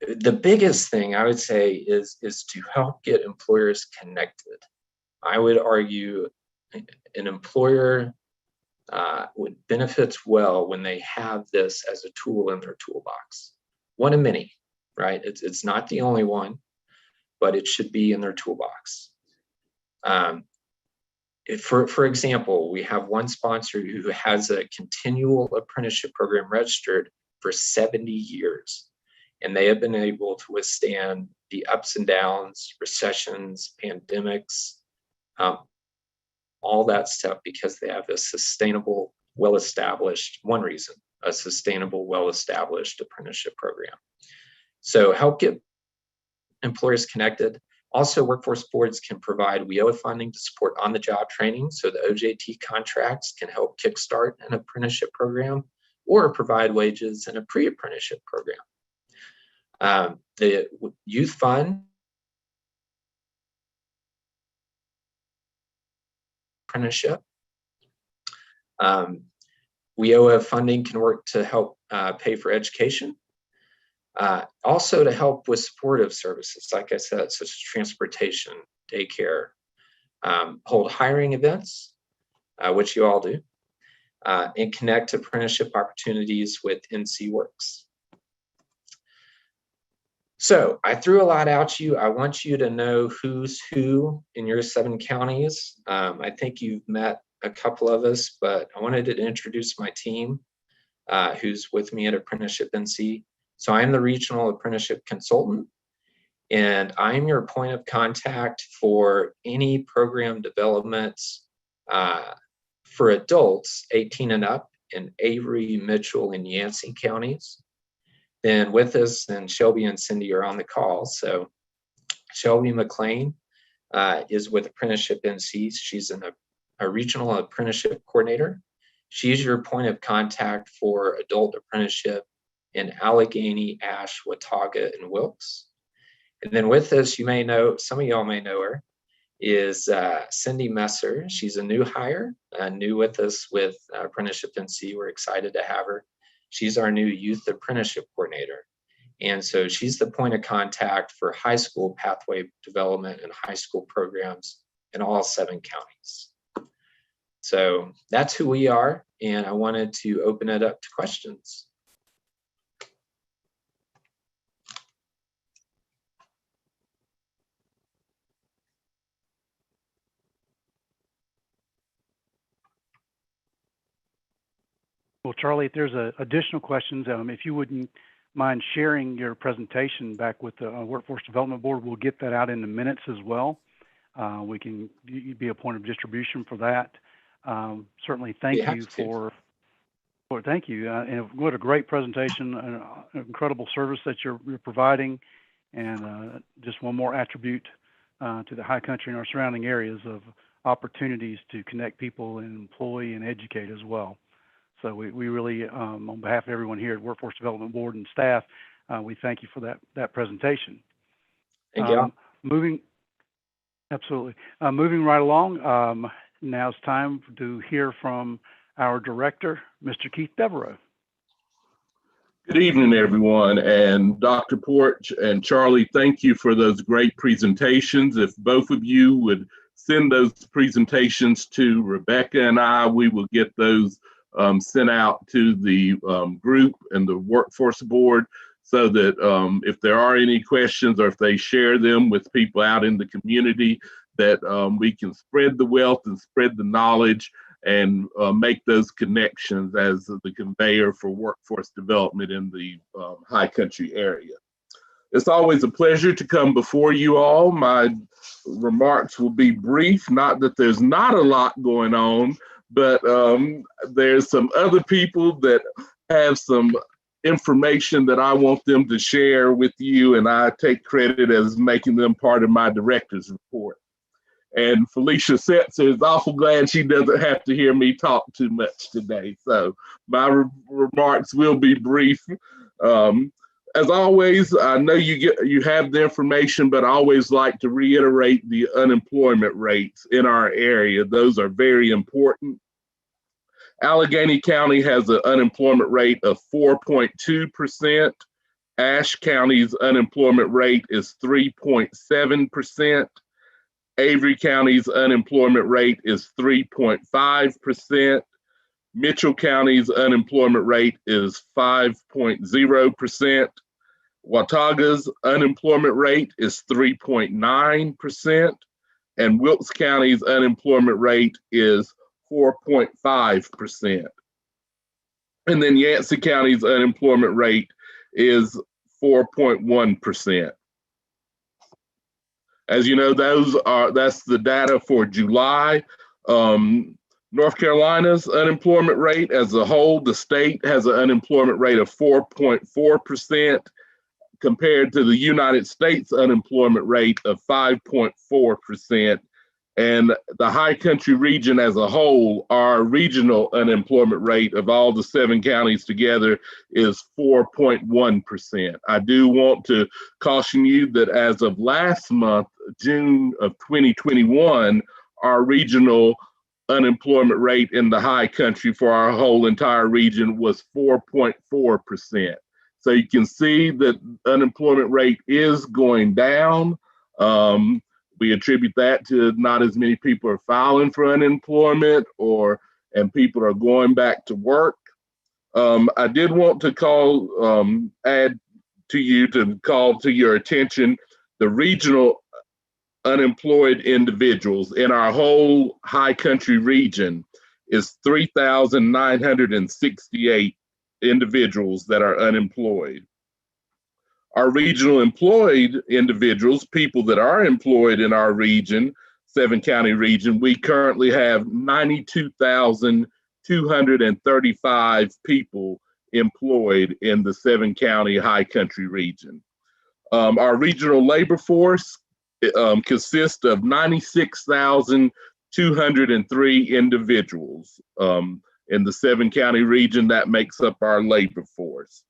the biggest thing I would say is to help get employers connected. I would argue an employer would benefits well when they have this as a tool in their toolbox. One of many, right? It's not the only one, but it should be in their toolbox. For example, we have one sponsor who has a continual apprenticeship program registered for 70 years. And they have been able to withstand the ups and downs, recessions, pandemics, all that stuff because they have a sustainable, well-established, one reason, a sustainable, well-established apprenticeship program. So help get employers connected. Also, workforce boards can provide WIOA funding to support on-the-job training, so the OJT contracts can help kickstart an apprenticeship program or provide wages in a pre-apprenticeship program. The youth fund, apprenticeship. WIOA funding can work to help pay for education. Also to help with supportive services, like I said, such as transportation, daycare, hold hiring events, which you all do, and connect apprenticeship opportunities with NC Works. So I threw a lot out you. I want you to know who's who in your 7 counties. I think you've met a couple of us, but I wanted to introduce my team who's with me at Apprenticeship NC. So I'm the regional apprenticeship consultant, and I'm your point of contact for any program developments for adults 18 and up in Avery, Mitchell, and Yancey counties. Then with us, and Shelby and Cindy are on the call. So Shelby McLean is with Apprenticeship NC. She's a regional apprenticeship coordinator. She's your point of contact for adult apprenticeship in Allegheny, Ash, Watauga, and Wilkes. And then with us, you may know, some of y'all may know her, is Cindy Messer. She's a new hire, new with us with Apprenticeship NC. We're excited to have her. She's our new youth apprenticeship coordinator. And so she's the point of contact for high school pathway development and high school programs in all 7 counties. So that's who we are. And I wanted to open it up to questions. Well, Charlie, if there's additional questions, if you wouldn't mind sharing your presentation back with the Workforce Development Board, we'll get that out in the minutes as well. We can be a point of distribution for that. Certainly, thank you for thank you. And what a great presentation, an incredible service that you're providing, and just one more attribute to the high country and our surrounding areas of opportunities to connect people and employ and educate as well. So we really, on behalf of everyone here at Workforce Development Board and staff, we thank you for that presentation. Thank you. Moving right along, now it's time to hear from our director, Mr. Keith Devereaux. Good evening, everyone. And Dr. Porch and Charlie, thank you for those great presentations. If both of you would send those presentations to Rebecca and I, we will get those sent out to the group and the workforce board, so that if there are any questions or if they share them with people out in the community, that we can spread the wealth and spread the knowledge and make those connections as the conveyor for workforce development in the high country area. It's always a pleasure to come before you all. My remarks will be brief, not that there's not a lot going on, but there's some other people that have some information that I want them to share with you, and I take credit as making them part of my director's report. And Felicia Setzer is awful glad she doesn't have to hear me talk too much today. So my remarks will be brief. As always, I know you have the information, but I always like to reiterate the unemployment rates in our area. Those are very important. Allegheny County has an unemployment rate of 4.2%. Ashe County's unemployment rate is 3.7%. Avery County's unemployment rate is 3.5%. Mitchell County's unemployment rate is 5.0%. Watauga's unemployment rate is 3.9%. And Wilkes County's unemployment rate is 4.5%. And then Yancey County's unemployment rate is 4.1%. As you know, that's the data for July. North Carolina's unemployment rate as a whole, the state has an unemployment rate of 4.4% compared to the United States unemployment rate of 5.4%. And the high country region as a whole, our regional unemployment rate of all the 7 counties together is 4.1%. I do want to caution you that as of last month, June of 2021, our regional unemployment rate in the high country for our whole entire region was 4.4%. So you can see that unemployment rate is going down. We attribute that to not as many people are filing for unemployment and people are going back to work. I did want to call to your attention the regional unemployed individuals in our whole high country region is 3,968 individuals that are unemployed. Our regional employed individuals, people that are employed in our region, 7-county region, we currently have 92,235 people employed in the 7-county high country region. Our regional labor force consists of 96,203 individuals in the 7-county region. That makes up our labor force.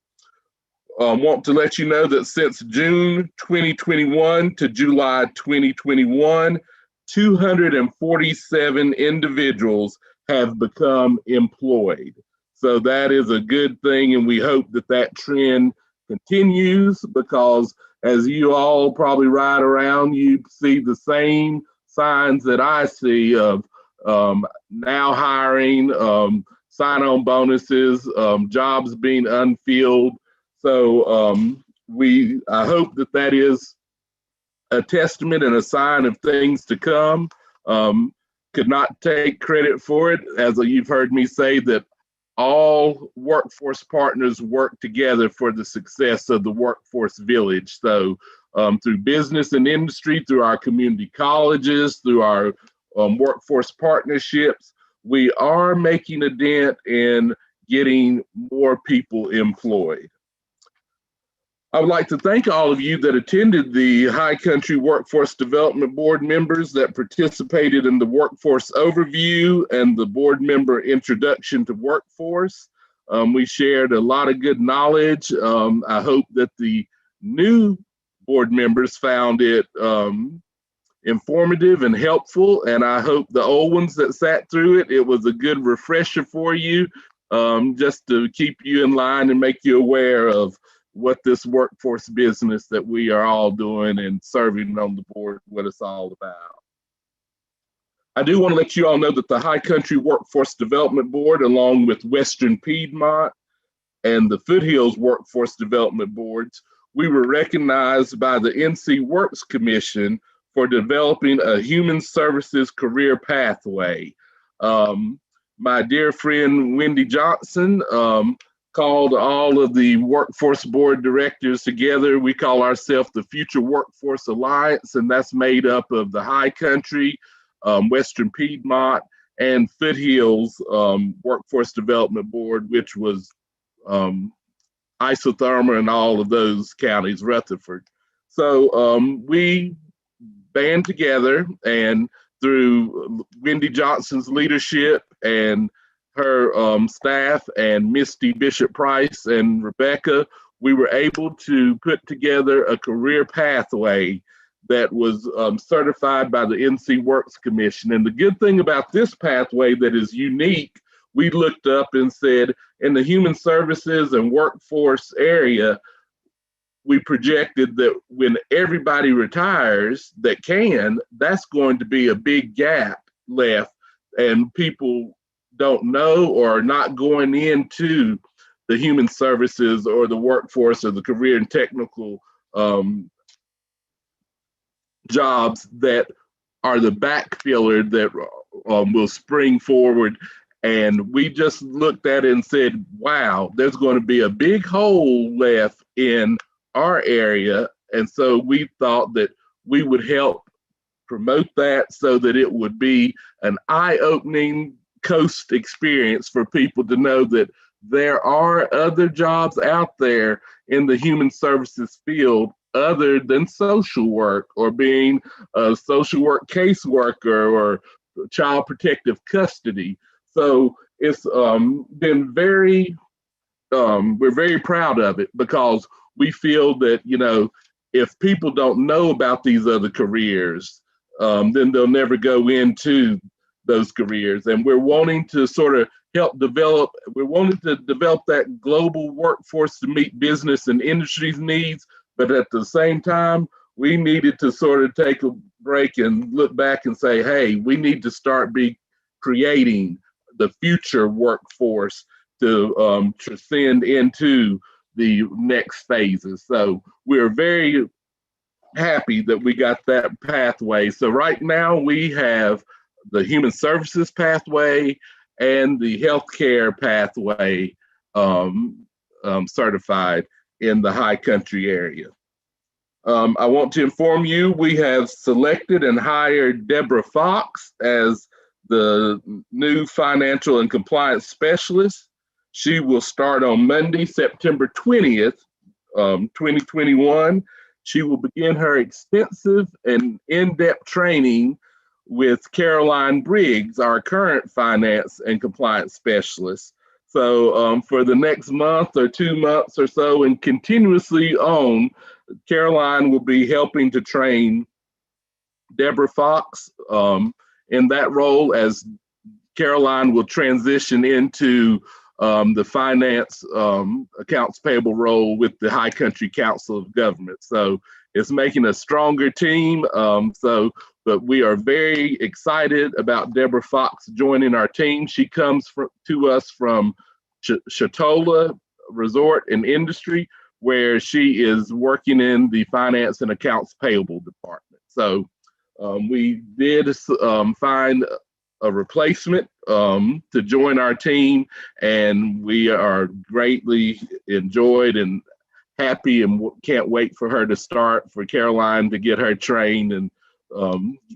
Want to let you know that since June 2021 to July 2021, 247 individuals have become employed. So that is a good thing, and we hope that that trend continues, because as you all probably ride around, you see the same signs that I see of now hiring, sign-on bonuses, jobs being unfilled. So I hope that that is a testament and a sign of things to come. Could not take credit for it, as you've heard me say that all workforce partners work together for the success of the workforce village. So through business and industry, through our community colleges, through our workforce partnerships, we are making a dent in getting more people employed. I would like to thank all of you that attended the High Country Workforce Development Board members that participated in the workforce overview and the board member introduction to workforce. We shared a lot of good knowledge. I hope that the new board members found it informative and helpful, and I hope the old ones that sat through it, it was a good refresher for you, just to keep you in line and make you aware of what this workforce business that we are all doing and serving on the board, what it's all about. I do want to let you all know that the High Country Workforce Development Board, along with Western Piedmont and the Foothills Workforce Development Boards, we were recognized by the NC Works Commission for developing a human services career pathway. My dear friend Wendy Johnson called all of the workforce board directors together. We call ourselves the Future Workforce Alliance, and that's made up of the High Country, Western Piedmont, and Foothills Workforce Development Board, which was isothermal in all of those counties, Rutherford. So we band together, and through Wendy Johnson's leadership and her staff and Misty Bishop Price and Rebecca, we were able to put together a career pathway that was certified by the NC Works Commission. And the good thing about this pathway that is unique, we looked up and said, in the human services and workforce area, we projected that when everybody retires that can, that's going to be a big gap left, and people don't know or are not going into the human services or the workforce or the career and technical jobs that are the backfiller that will spring forward. And we just looked at it and said, wow, there's going to be a big hole left in our area. And so we thought that we would help promote that so that it would be an eye-opening coast experience for people to know that there are other jobs out there in the human services field other than social work or being a social work caseworker or child protective custody. So it's been very, we're very proud of it because we feel that, you know, if people don't know about these other careers, then they'll never go into those careers. And we're wanting to sort of help develop, we're wanting to develop that global workforce to meet business and industry's needs. But at the same time, we needed to sort of take a break and look back and say, hey, we need to start creating the future workforce to transcend into the next phases. So we're very happy that we got that pathway. So right now we have the human services pathway and the healthcare pathway certified in the high country area. I want to inform you, we have selected and hired Deborah Fox as the new financial and compliance specialist. She will start on Monday, September 20th, 2021. She will begin her extensive and in-depth training with Caroline Briggs, our current finance and compliance specialist. So for the next month or 2 months or so and continuously on, Caroline will be helping to train Deborah Fox in that role as Caroline will transition into the finance accounts payable role with the High Country Council of Government. So it's making a stronger team. But we are very excited about Deborah Fox joining our team. She comes to us from Chatola Resort and Industry, where she is working in the finance and accounts payable department. So we did find a replacement to join our team, and we are greatly enjoyed and happy and can't wait for her to start, for Caroline to get her trained and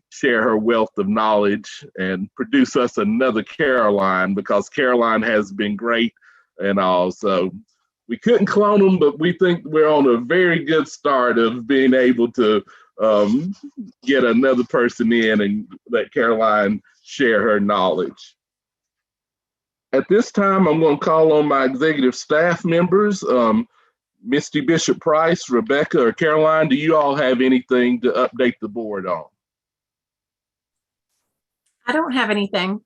share her wealth of knowledge and produce us another Caroline, because Caroline has been great and all. So we couldn't clone them, but we think we're on a very good start of being able to get another person in and let Caroline share her knowledge. At this time, I'm going to call on my executive staff members. Misty Bishop Price, Rebecca, or Caroline, do you all have anything to update the board on? I don't have anything.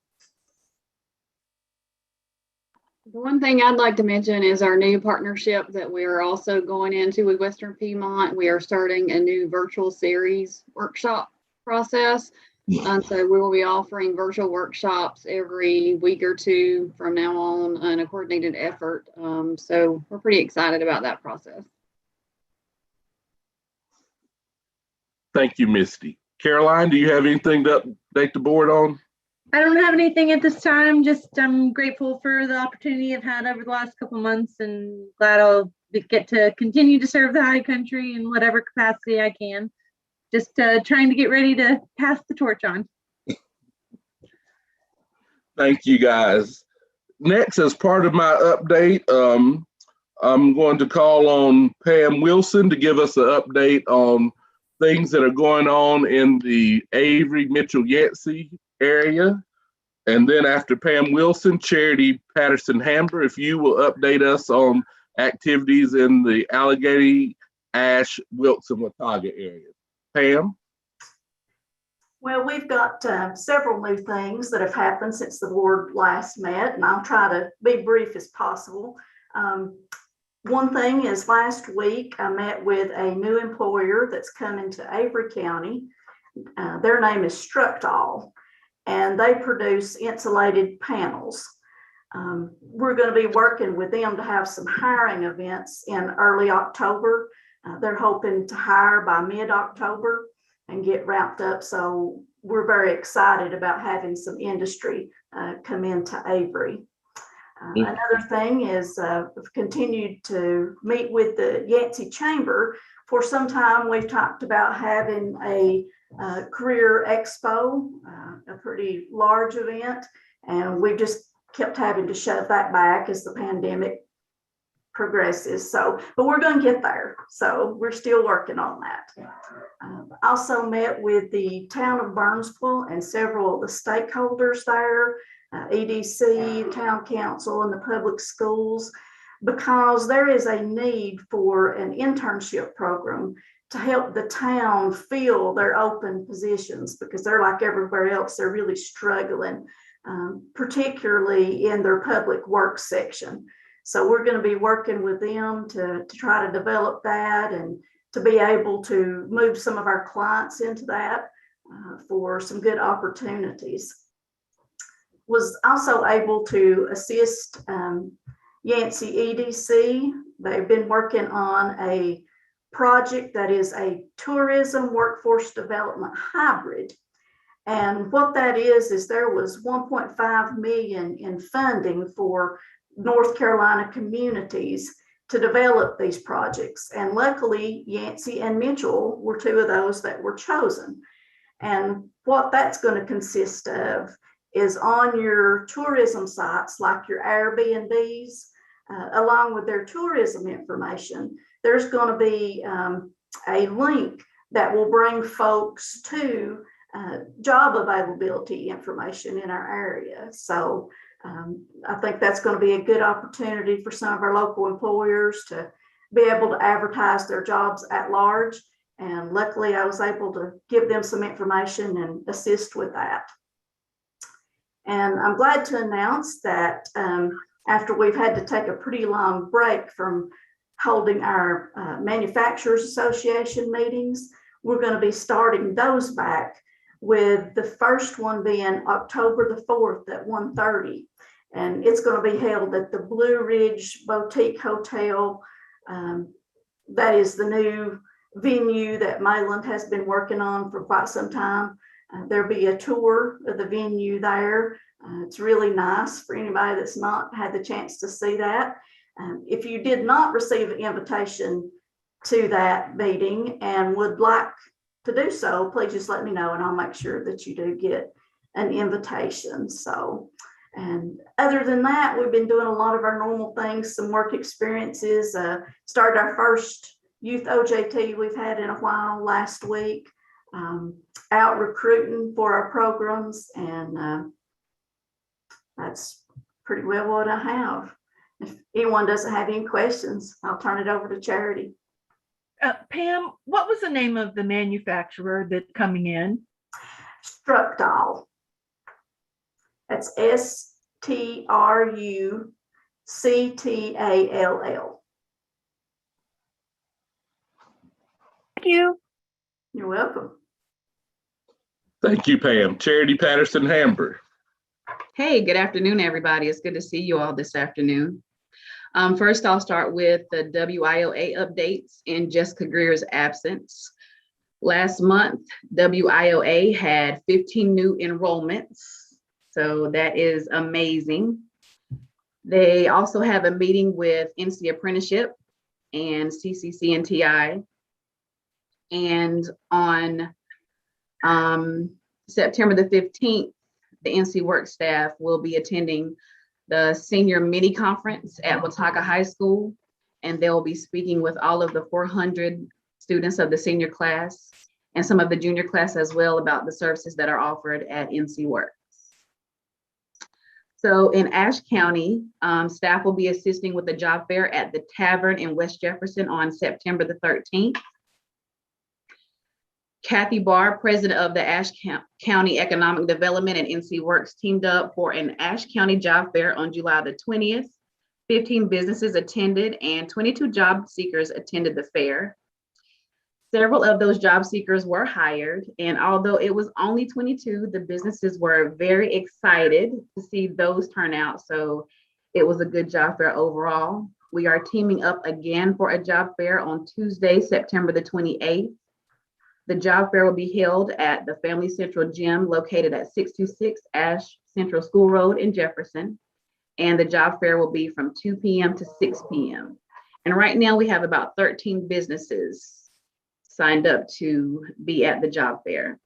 The one thing I'd like to mention is our new partnership that we are also going into with Western Piedmont. We are starting a new virtual series workshop process. So we will be offering virtual workshops every week or two from now on in a coordinated effort. So we're pretty excited about that process. Thank you, Misty. Caroline, do you have anything to update the board on? I don't have anything at this time. Just I'm grateful for the opportunity I've had over the last couple of months, and glad I'll get to continue to serve the high country in whatever capacity I can. Just trying to get ready to pass the torch on. Thank you, guys. Next, as part of my update, I'm going to call on Pam Wilson to give us an update on things that are going on in the Avery Mitchell-Yancey area. And then after Pam Wilson, Charity Patterson-Hamber, if you will update us on activities in the Allegheny, Ash, Wilkes, and Watauga areas. Pam? Well, we've got several new things that have happened since the board last met, and I'll try to be brief as possible. One thing is last week I met with a new employer that's coming to Avery County. Their name is Structall, and they produce insulated panels. We're going to be working with them to have some hiring events in early October. They're hoping to hire by mid-October and get wrapped up. So we're very excited about having some industry come into Avery. Another thing is we've continued to meet with the Yancey Chamber. For some time, we've talked about having a career expo, a pretty large event, and we just kept having to shove that back as the pandemic progresses. So, but we're going to get there. So we're still working on that. Also met with the town of Burnsville and several of the stakeholders there, EDC, town council, and the public schools, because there is a need for an internship program to help the town fill their open positions, because they're like everywhere else, they're really struggling, particularly in their public works section. So we're going to be working with them to try to develop that and to be able to move some of our clients into that for some good opportunities. Was also able to assist Yancey EDC. They've been working on a project that is a tourism workforce development hybrid. And what that is there was 1.5 million in funding for North Carolina communities to develop these projects. And luckily, Yancey and Mitchell were two of those that were chosen. And what that's going to consist of is on your tourism sites, like your Airbnbs, along with their tourism information, there's going to be a link that will bring folks to job availability information in our area. So I think that's going to be a good opportunity for some of our local employers to be able to advertise their jobs at large. And luckily, I was able to give them some information and assist with that. And I'm glad to announce that after we've had to take a pretty long break from holding our Manufacturers Association meetings, we're going to be starting those back, with the first one being October the 4th at 1:30. And it's going to be held at the Blue Ridge Boutique Hotel. That is the new venue that Mayland has been working on for quite some time. There'll be a tour of the venue there. It's really nice for anybody that's not had the chance to see that. If you did not receive an invitation to that meeting and would like to do so, please just let me know and I'll make sure that you do get an invitation. So, and other than that, we've been doing a lot of our normal things, some work experiences, started our first youth OJT we've had in a while last week, out recruiting for our programs, and that's pretty well what I have. If anyone doesn't have any questions, I'll turn it over to Charity. Pam, what was the name of the manufacturer that's coming in? Structall. That's STRUCTALL. Thank you. You're welcome. Thank you, Pam. Charity Patterson Hamber. Hey, good afternoon, everybody. It's good to see you all this afternoon. First, I'll start with the WIOA updates in Jessica Greer's absence. Last month, WIOA had 15 new enrollments, so that is amazing. They also have a meeting with NC Apprenticeship and CCC and TI. And on September the 15th, the NC work staff will be attending the senior mini conference at Watauga High School, and they'll be speaking with all of the 400 students of the senior class and some of the junior class as well about the services that are offered at NC Works. So in Ashe County, staff will be assisting with the job fair at the Tavern in West Jefferson on September the 13th. Kathy Barr, president of the Ashe County Economic Development and NC Works, teamed up for an Ashe County job fair on July the 20th. 15 businesses attended and 22 job seekers attended the fair. Several of those job seekers were hired, and although it was only 22, the businesses were very excited to see those turn out. So it was a good job fair overall. We are teaming up again for a job fair on Tuesday, September the 28th. The job fair will be held at the Family Central Gym located at 626 Ash Central School Road in Jefferson. And the job fair will be from 2 p.m. to 6 p.m. And right now we have about 13 businesses signed up to be at the job fair.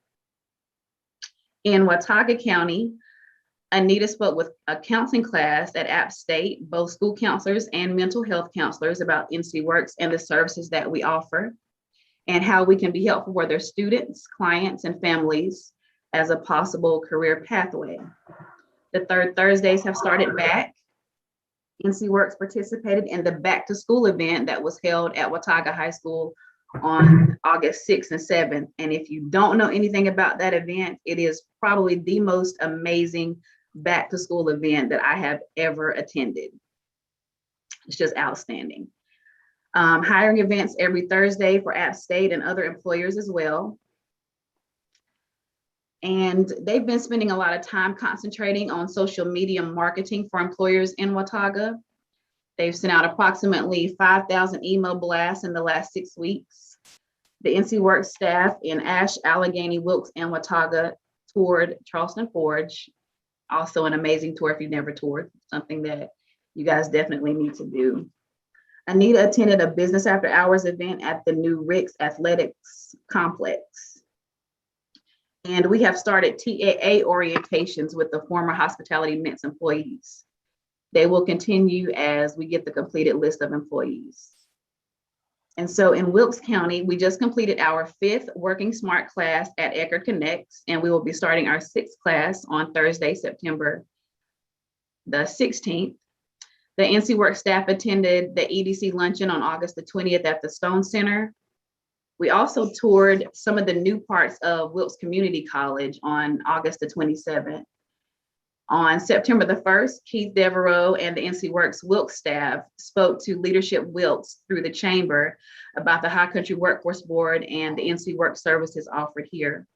In Watauga County, Anita spoke with a counseling class at App State, both school counselors and mental health counselors, about NC Works and the services that we offer and how we can be helpful for their students, clients, and families as a possible career pathway. The third Thursdays have started back. NC Works participated in the back to school event that was held at Watauga High School on August 6th and 7th. And if you don't know anything about that event, it is probably the most amazing back to school event that I have ever attended. It's just outstanding. Hiring events every Thursday for App State and other employers as well. And they've been spending a lot of time concentrating on social media marketing for employers in Watauga. They've sent out approximately 5,000 email blasts in the last 6 weeks. The NC Works staff in Ash, Allegheny, Wilkes, and Watauga toured Charleston Forge. Also an amazing tour if you've never toured, something that you guys definitely need to do. Anita attended a business after hours event at the new Rick's Athletics Complex. And we have started TAA orientations with the former Hospitality Mints employees. They will continue as we get the completed list of employees. And so in Wilkes County, we just completed our 5th Working Smart class at Eckerd Connects, and we will be starting our 6th class on Thursday, September the 16th. The NC Works staff attended the EDC luncheon on August the 20th at the Stone Center. We also toured some of the new parts of Wilkes Community College on August the 27th. On September the 1st, Keith Devereaux and the NC Works Wilkes staff spoke to Leadership Wilkes through the chamber about the High Country Workforce Board and the NC Works services offered here.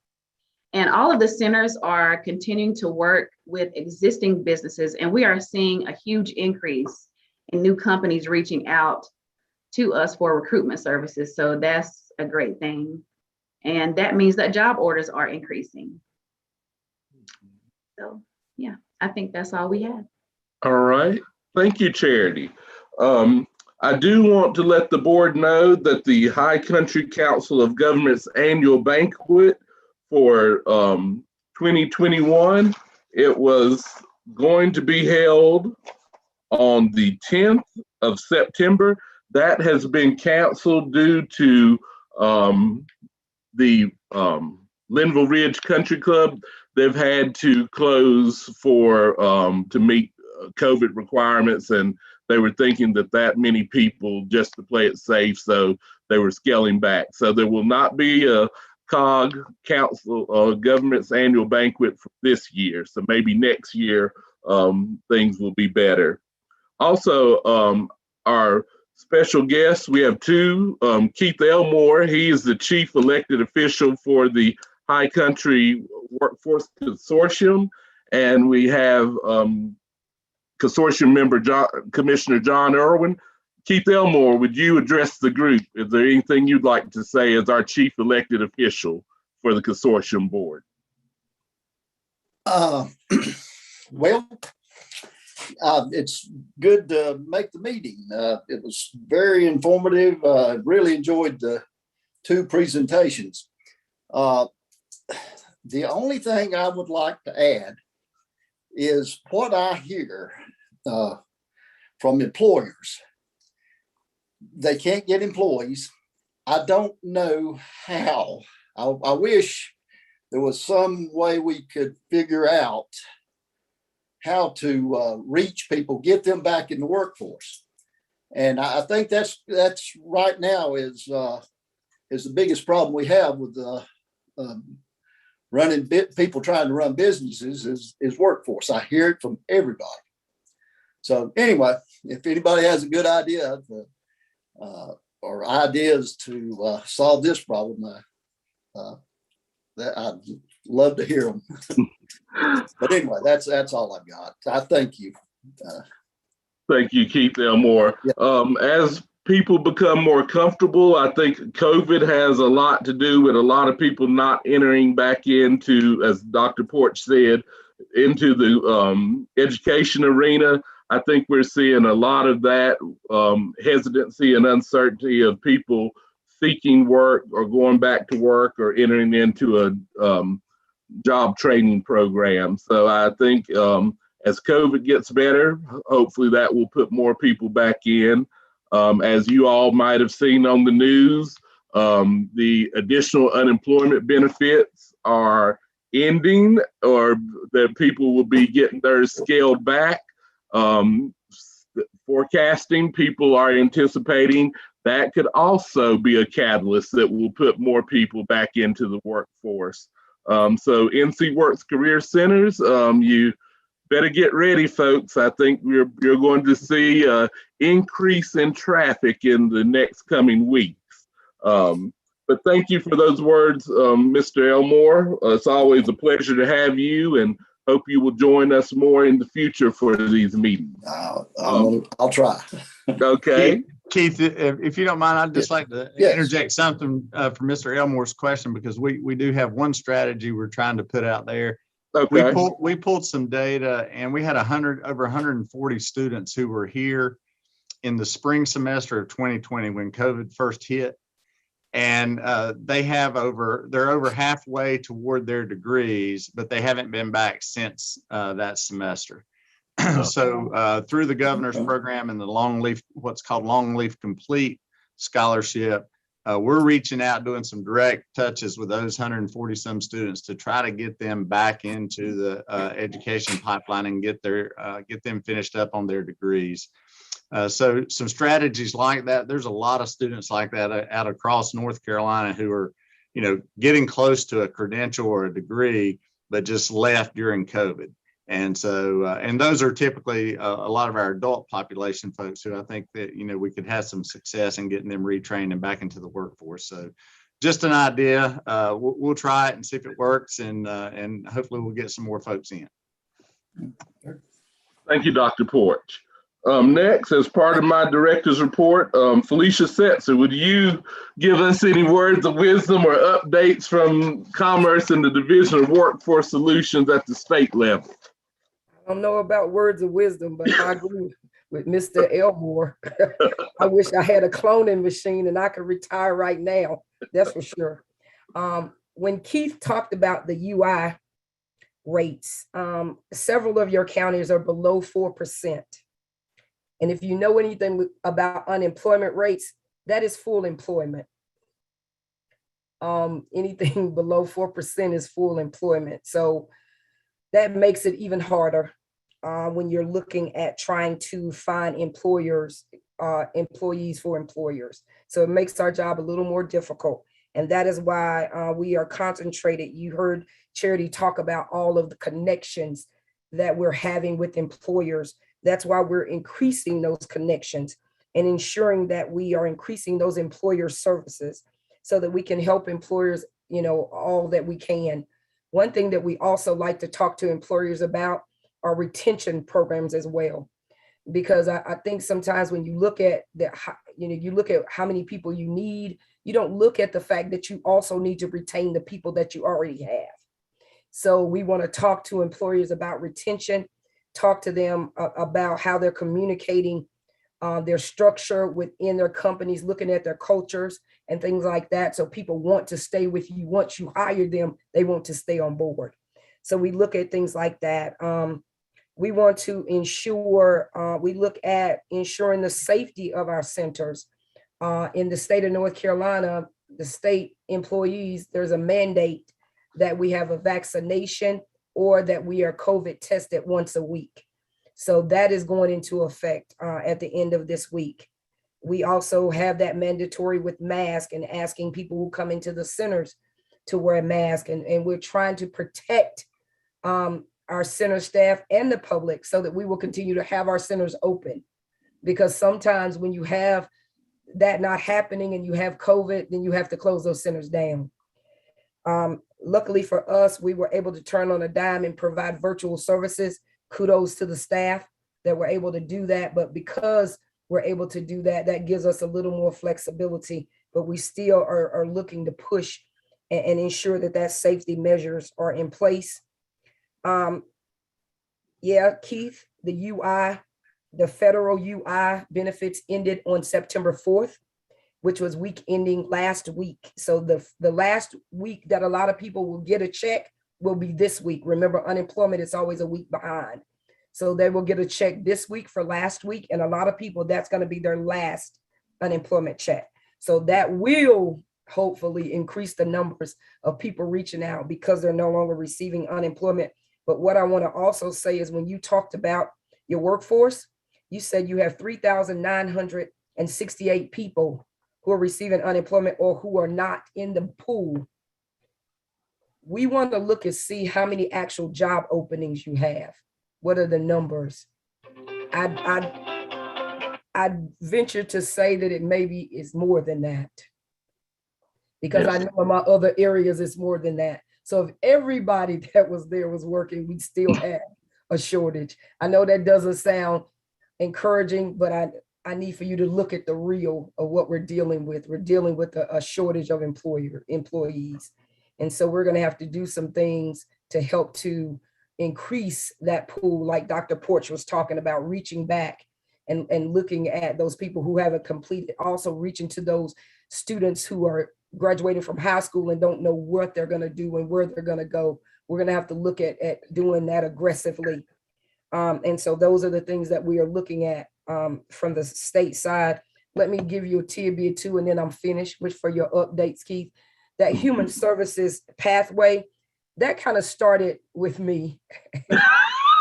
And all of the centers are continuing to work with existing businesses, and we are seeing a huge increase in new companies reaching out to us for recruitment services. So that's a great thing. And that means that job orders are increasing. So yeah, I think that's all we have. All right. Thank you, Charity. I do want to let the board know that the High Country Council of Governments annual banquet for 2021, it was going to be held on the 10th of September. That has been canceled due to the Linville Ridge Country Club. They've had to close for to meet COVID requirements, and they were thinking that many people just to play it safe, so they were scaling back. So there will not be a COG Council Government's annual banquet for this year. So maybe next year things will be better. Also, our special guests, we have two. Keith Elmore, he is the chief elected official for the High Country Workforce Consortium, and we have consortium member Commissioner John Irwin. Keith Elmore, would you address the group? Is there anything you'd like to say as our chief elected official for the consortium board? It's good to make the meeting. It was very informative. Really enjoyed the 2 presentations. The only thing I would like to add is what I hear from employers. They can't get employees. I don't know how. I wish there was some way we could figure out how to reach people, get them back in the workforce. And I think that's right now is the biggest problem we have with people trying to run businesses is workforce. I hear it from everybody. So anyway, if anybody has a good idea or ideas to solve this problem, that I'd love to hear them. But anyway, that's all I've got. I thank you. Thank you, Keith Elmore. As people become more comfortable, I think COVID has a lot to do with a lot of people not entering back into, as Dr. Porch said, into the education arena. I think we're seeing a lot of that hesitancy and uncertainty of people seeking work or going back to work or entering into a job training program. So I think as COVID gets better, hopefully that will put more people back in. As you all might have seen on the news, the additional unemployment benefits are ending, or that people will be getting theirs scaled back. Forecasting, people are anticipating that could also be a catalyst that will put more people back into the workforce. So NC Works Career Centers, you better get ready, folks. I think you're going to see an increase in traffic in the next coming weeks. But thank you for those words, Mr. Elmore. It's always a pleasure to have you, and hope you will join us more in the future for these meetings. I'll try. Okay. Keith, if you don't mind, I'd just like to interject something for Mr. Elmore's question, because we do have one strategy we're trying to put out there. Okay. We pulled some data, and we had over 140 students who were here in the spring semester of 2020 when COVID first hit. And they're over halfway toward their degrees, but they haven't been back since that semester. So through the governor's program and the what's called Long Leaf Complete Scholarship, we're reaching out, doing some direct touches with those 140 some students to try to get them back into the education pipeline and get them finished up on their degrees. So some strategies like that. There's a lot of students like that out across North Carolina who are, getting close to a credential or a degree, but just left during COVID. And so, and those are typically a lot of our adult population folks who I think that, we could have some success in getting them retrained and back into the workforce. So just an idea. We'll try it and see if it works, and hopefully we'll get some more folks in. Thank you, Dr. Porch. Next, as part of my director's report, Felicia Setzer, would you give us any words of wisdom or updates from Commerce and the Division of Workforce Solutions at the state level? I don't know about words of wisdom, but I agree with Mr. Elmore. I wish I had a cloning machine and I could retire right now. That's for sure. When Keith talked about the UI rates, several of your counties are below 4%. And if you know anything about unemployment rates, that is full employment. Anything below 4% is full employment. So that makes it even harder when you're looking at trying to find employees for employers. So it makes our job a little more difficult. And that is why we are concentrated. You heard Charity talk about all of the connections that we're having with employers. That's why we're increasing those connections and ensuring that we are increasing those employer services so that we can help employers, all that we can. One thing that we also like to talk to employers about are retention programs as well, because I think sometimes when you look at you look at how many people you need, you don't look at the fact that you also need to retain the people that you already have. So we want to talk to employers about retention, talk to them about how they're communicating their structure within their companies, looking at their cultures and things like that. So people want to stay with you. Once you hire them, they want to stay on board. So we look at things like that. We want to ensure, we look at ensuring the safety of our centers. In the state of North Carolina, the state employees, there's a mandate that we have a vaccination or that we are COVID tested once a week. So that is going into effect at the end of this week. We also have that mandatory with mask and asking people who come into the centers to wear a mask. And we're trying to protect our center staff and the public so that we will continue to have our centers open. Because sometimes when you have that not happening and you have COVID, then you have to close those centers down. Luckily for us, we were able to turn on a dime and provide virtual services. Kudos to the staff that were able to do that. But because we're able to do that, that gives us a little more flexibility, but we still are looking to push and ensure that safety measures are in place. Yeah, Keith, the federal UI benefits ended on September 4th, which was week ending last week. So the last week that a lot of people will get a check will be this week. Remember, unemployment is always a week behind. So they will get a check this week for last week. And a lot of people, that's going to be their last unemployment check. So that will hopefully increase the numbers of people reaching out because they're no longer receiving unemployment. But what I want to also say is when you talked about your workforce, you said you have 3,968 people who are receiving unemployment or who are not in the pool. We want to look and see how many actual job openings you have. What are the numbers? I'd venture to say that it maybe is more than that. Because yes. I know in my other areas it's more than that. So if everybody that was there was working, we'd still have a shortage. I know that doesn't sound encouraging, but I need for you to look at the real of what we're dealing with. We're dealing with a shortage of employees. And so we're going to have to do some things to help to increase that pool, like Dr. Porch was talking about, reaching back and looking at those people who haven't completed, also reaching to those students who are graduating from high school and don't know what they're going to do and where they're going to go. We're going to have to look at doing that aggressively. And so those are the things that we are looking at from the state side. Let me give you a tidbit too, and then I'm finished, which for your updates, Keith. That human services pathway, that kind of started with me.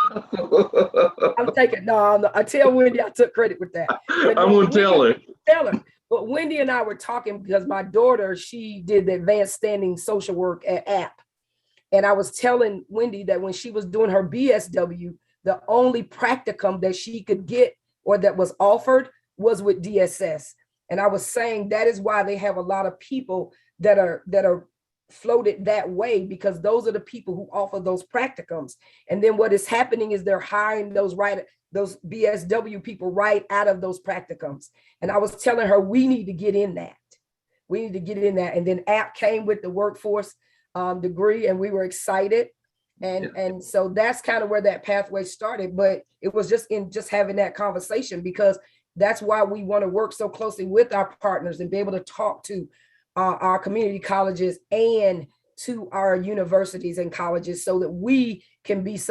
I'm taking, no, I tell Wendy I took credit with that. I won't tell her. Tell her. But Wendy and I were talking because my daughter, she did the advanced standing social work at App. And I was telling Wendy that when she was doing her BSW, the only practicum that she could get or that was offered was with DSS. And I was saying that is why they have a lot of people that are floated that way, because those are the people who offer those practicums. And then what is happening is they're hiring those BSW people right out of those practicums. And I was telling her, we need to get in that. We need to get in that. And then App came with the workforce degree, and we were excited. And so that's kind of where that pathway started. But it was just having that conversation, because that's why we want to work so closely with our partners and be able to talk to our community colleges and to our universities and colleges so that we can be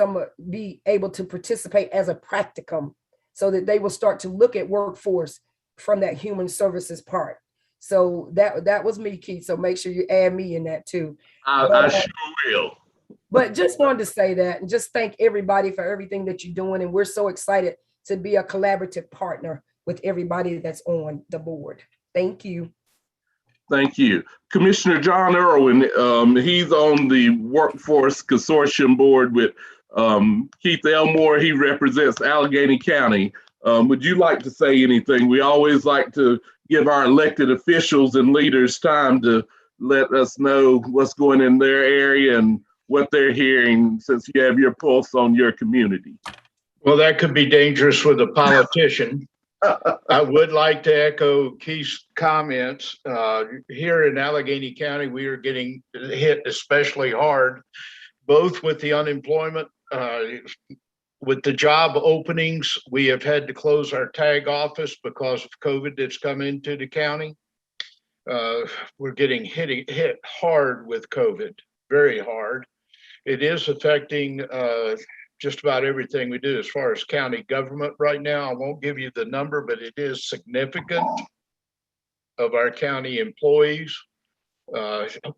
able to participate as a practicum, so that they will start to look at workforce from that human services part. So that was me, Keith. So make sure you add me in that too. I sure will. But just wanted to say that and just thank everybody for everything that you're doing. And we're so excited to be a collaborative partner with everybody that's on the board. Thank you. Thank you. Commissioner John Irwin, he's on the Workforce Consortium Board with Keith Elmore. He represents Allegheny County. Would you like to say anything? We always like to give our elected officials and leaders time to let us know what's going in their area and what they're hearing, since you have your pulse on your community. Well, that could be dangerous with a politician. I would like to echo Keith's comments. Here in Allegheny County, we are getting hit especially hard, both with the unemployment, with the job openings. We have had to close our tag office because of COVID that's come into the county. We're getting hit hard with COVID, very hard. It is affecting just about everything we do as far as county government right now. I won't give you the number, but it is significant of our county employees.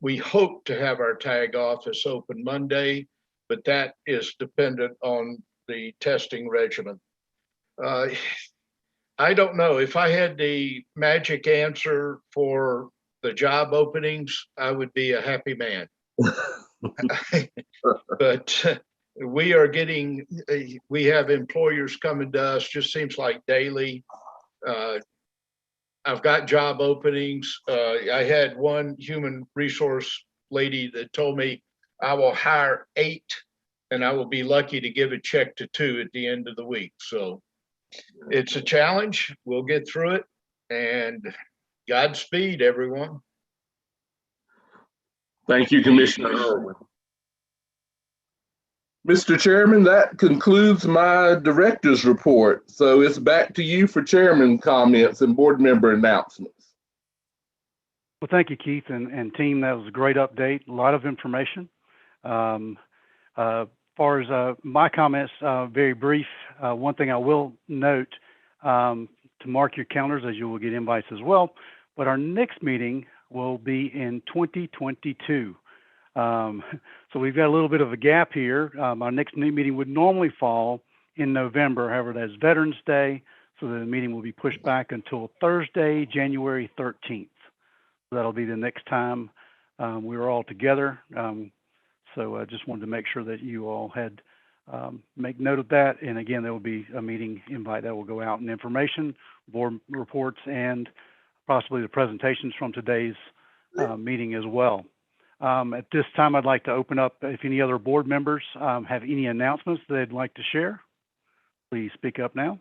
We hope to have our tag office open Monday, but that is dependent on the testing regimen. I don't know. If I had the magic answer for the job openings, I would be a happy man. But we are getting, we have employers coming to us, just seems like daily. I've got job openings. I had one human resource lady that told me I will hire 8 and I will be lucky to give a check to 2 at the end of the week. So it's a challenge. We'll get through it, and Godspeed, everyone. Thank you, Commissioner Irwin. Mr. Chairman, that concludes my director's report. So it's back to you for chairman comments and board member announcements. Well, thank you, Keith and team. That was a great update. A lot of information. Far as my comments, very brief. One thing I will note, to mark your calendars, as you will get invites as well, but our next meeting will be in 2022. So we've got a little bit of a gap here. Our next meeting would normally fall in November. However, that's Veterans Day, so the meeting will be pushed back until Thursday, January 13th. So that'll be the next time we're all together. So I just wanted to make sure that you all had make note of that. And again, there will be a meeting invite that will go out, and information, board reports, and possibly the presentations from today's meeting as well. At this time, I'd like to open up if any other board members have any announcements they'd like to share. Please speak up now.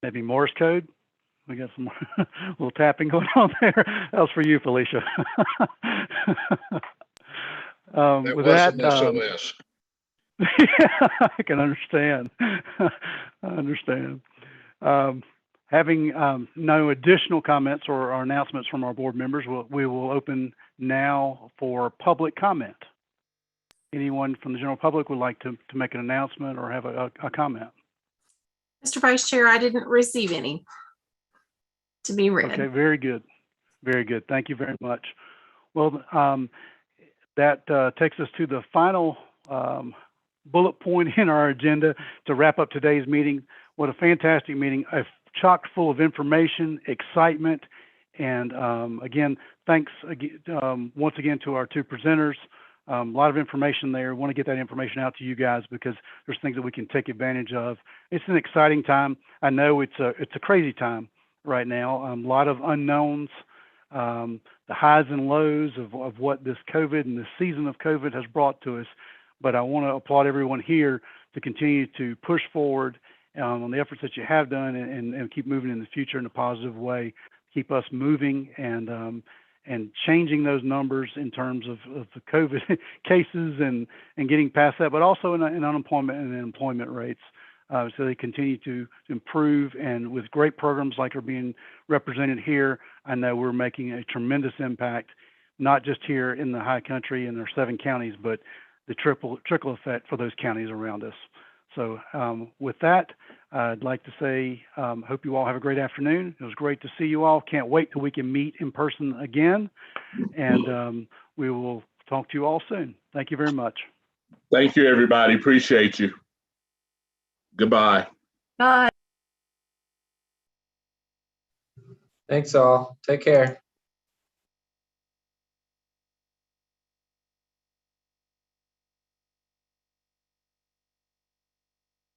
Maybe Morse code. We got some little tapping going on there. That was for you, Felicia. With that, SOS. I can understand. I understand. Having no additional comments or announcements from our board members, we will open now for public comment. Anyone from the general public would like to make an announcement or have a comment? Mr. Vice Chair, I didn't receive any to be read. Okay, very good. Very good. Thank you very much. Well, that takes us to the final bullet point in our agenda to wrap up today's meeting. What a fantastic meeting, chock full of information, excitement, and again, thanks once again to our 2 presenters. A lot of information there. We want to get that information out to you guys because there's things that we can take advantage of. It's an exciting time. I know it's a crazy time right now. A lot of unknowns, the highs and lows of what this COVID and this season of COVID has brought to us. But I want to applaud everyone here to continue to push forward on the efforts that you have done and keep moving in the future in a positive way. Keep us moving and changing those numbers in terms of the COVID cases and getting past that, but also in unemployment and employment rates. So they continue to improve, and with great programs like are being represented here, I know we're making a tremendous impact, not just here in the high country and our 7 counties, but the trickle effect for those counties around us. So with that, I'd like to say, hope you all have a great afternoon. It was great to see you all. Can't wait till we can meet in person again. And we will talk to you all soon. Thank you very much. Thank you, everybody. Appreciate you. Goodbye. Bye. Thanks all. Take care.